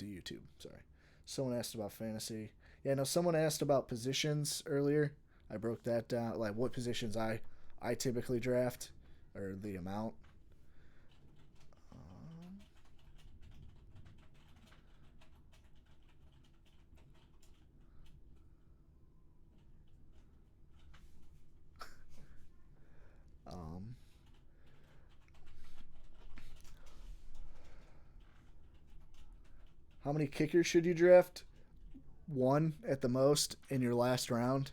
YouTube. Sorry. Someone asked about fantasy. Yeah, no, someone asked about positions earlier. I broke that down, like what positions I typically draft or the amount. How many kickers should you draft? 1 at the most in your last round.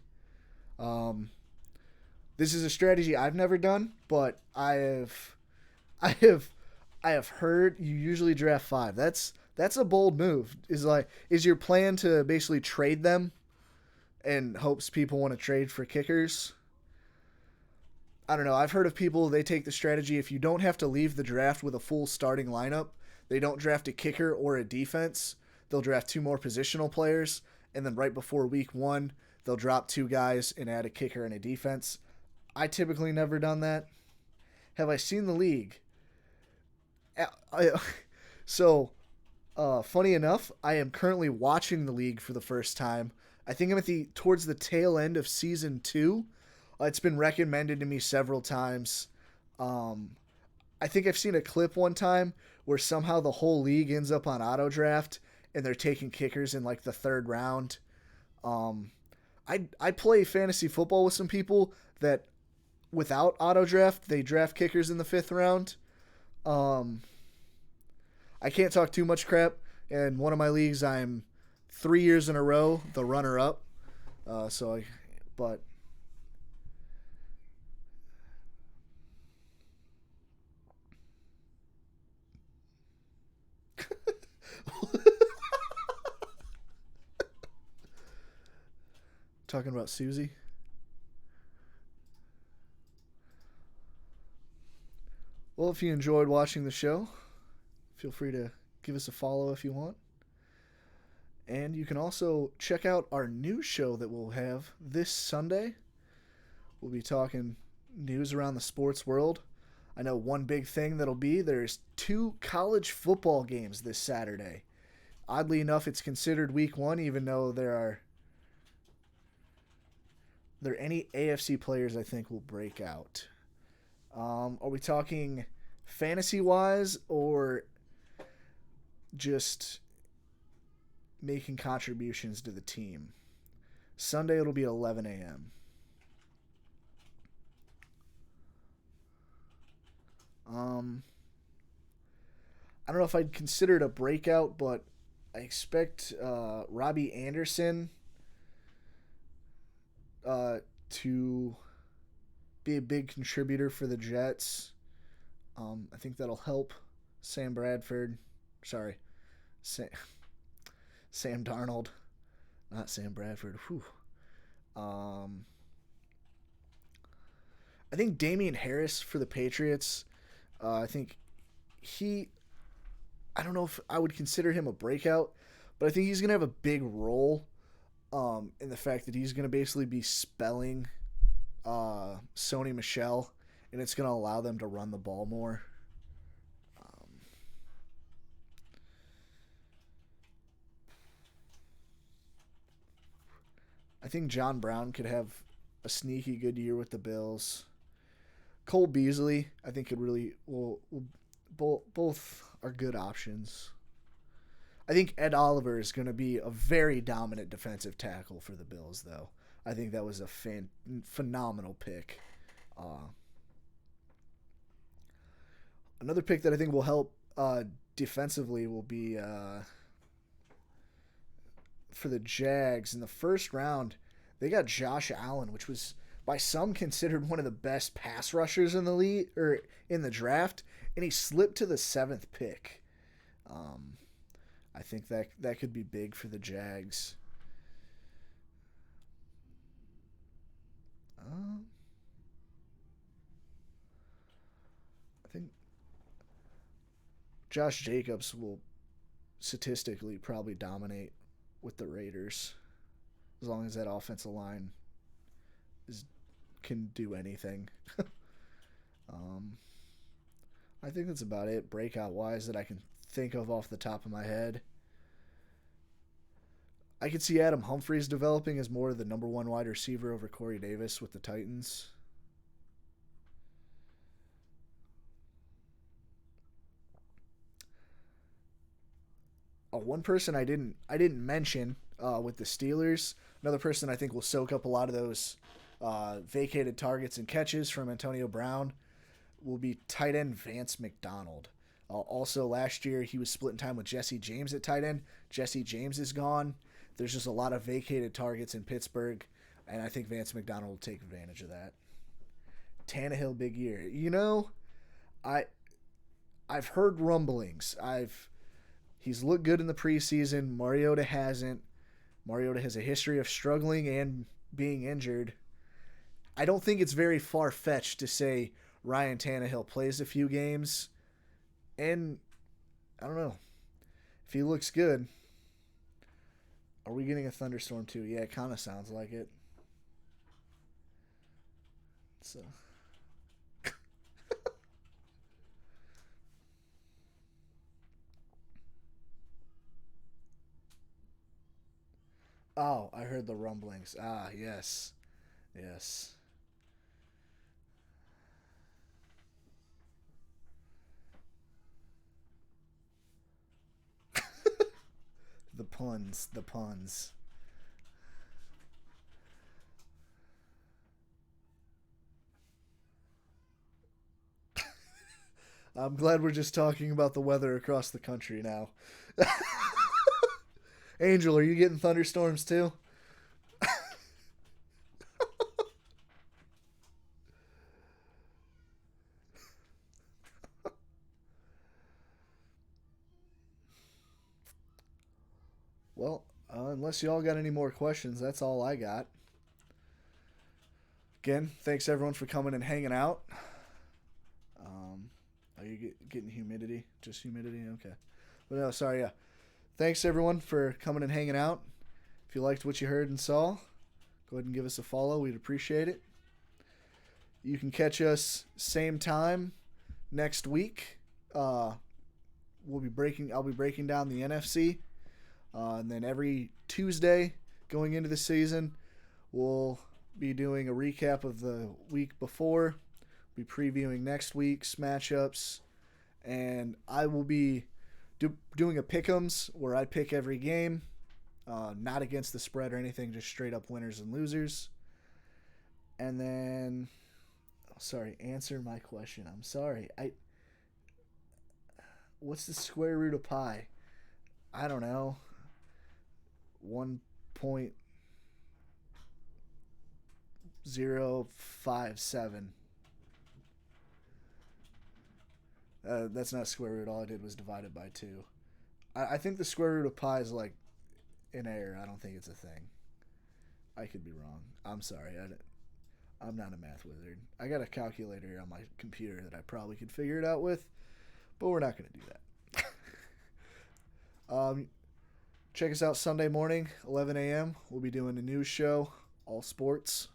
This is a strategy I've never done, but I have heard you usually draft 5. That's a bold move. Is your plan to basically trade them and hopes people want to trade for kickers? I don't know. I've heard of people, they take the strategy if you don't have to leave the draft with a full starting lineup, they don't draft a kicker or a defense. they'll draft 2 more positional players, and then right before week 1, they'll drop 2 guys and add a kicker and a defense. I typically never done that. Have I seen the league? Funny enough, I am currently watching the league for the first time. I think I'm towards the tail end of season 2. It's been recommended to me several times. I think I've seen a clip one time where somehow the whole league ends up on auto draft and they're taking kickers in like the 3rd round. I play fantasy football with some people that without auto draft, they draft kickers in the 5th round. I can't talk too much crap. In one of my leagues, I'm 3 years in a row the runner-up. But talking about Susie. Well, if you enjoyed watching the show, feel free to give us a follow if you want. And you can also check out our new show that we'll have this Sunday. We'll be talking news around the sports world. I know one big thing there's 2 college football games this Saturday. Oddly enough, it's considered week 1, even though there are any AFC players I think will break out. Are we talking fantasy-wise or just making contributions to the team? Sunday it'll be 11 a.m. I don't know if I'd consider it a breakout, but I expect Robbie Anderson to be a big contributor for the Jets. I think that'll help Sam Darnold. Not Sam Bradford. Whew. I think Damian Harris for the Patriots. I think I don't know if I would consider him a breakout, but I think he's going to have a big role in the fact that he's going to basically be spelling Sony Michel, and it's going to allow them to run the ball more. I think John Brown could have a sneaky good year with the Bills. Cole Beasley, I think, could really both are good options. I think Ed Oliver is going to be a very dominant defensive tackle for the Bills, though. I think that was a phenomenal pick. Another pick that I think will help defensively will be for the Jags. In the 1st round, they got Josh Allen, which was by some considered one of the best pass rushers in the league or in the draft, and he slipped to the 7th pick. I think that could be big for the Jags. I think Josh Jacobs will statistically probably dominate with the Raiders as long as that offensive line can do anything. I think that's about it breakout wise that I can think of off the top of my head. I could see Adam Humphries developing as more of the number 1 wide receiver over Corey Davis with the Titans. One person I didn't mention with the Steelers, another person I think will soak up a lot of those vacated targets and catches from Antonio Brown, will be tight end Vance McDonald. Also, last year he was splitting time with Jesse James at tight end. Jesse James is gone. There's just a lot of vacated targets in Pittsburgh, and I think Vance McDonald will take advantage of that. Tannehill, big year. I've heard rumblings. He's looked good in the preseason. Mariota hasn't. Mariota has a history of struggling and being injured. I don't think it's very far-fetched to say Ryan Tannehill plays a few games, and I don't know. If he looks good, Are we getting a thunderstorm too? Yeah, it kind of sounds like it. So. Oh, I heard the rumblings. Ah, yes. Yes. The puns. The puns. I'm glad we're just talking about the weather across the country now. Angel, are you getting thunderstorms too? Well, unless y'all got any more questions, that's all I got. Again, thanks everyone for coming and hanging out. Are you getting humidity? Just humidity? Okay. But no, sorry, yeah. Thanks everyone for coming and hanging out. If you liked what you heard and saw, go ahead and give us a follow. We'd appreciate it. You can catch us same time next week. I'll be breaking down the NFC. And then every Tuesday going into the season, we'll be doing a recap of the week before. We'll be previewing next week's matchups. And I will be doing a pick'ems where I pick every game. Not against the spread or anything, just straight up winners and losers. And then, answer my question. I'm sorry. What's the square root of pi? I don't know. 1.057. That's not square root. All I did was divide it by 2. I think the square root of pi is like an error. I don't think it's a thing. I could be wrong. I'm sorry. I'm not a math wizard. I got a calculator on my computer that I probably could figure it out with, but we're not going to do that. Check us out Sunday morning, 11 a.m. We'll be doing a news show, all sports.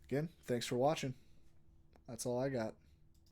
Again, thanks for watching. That's all I got.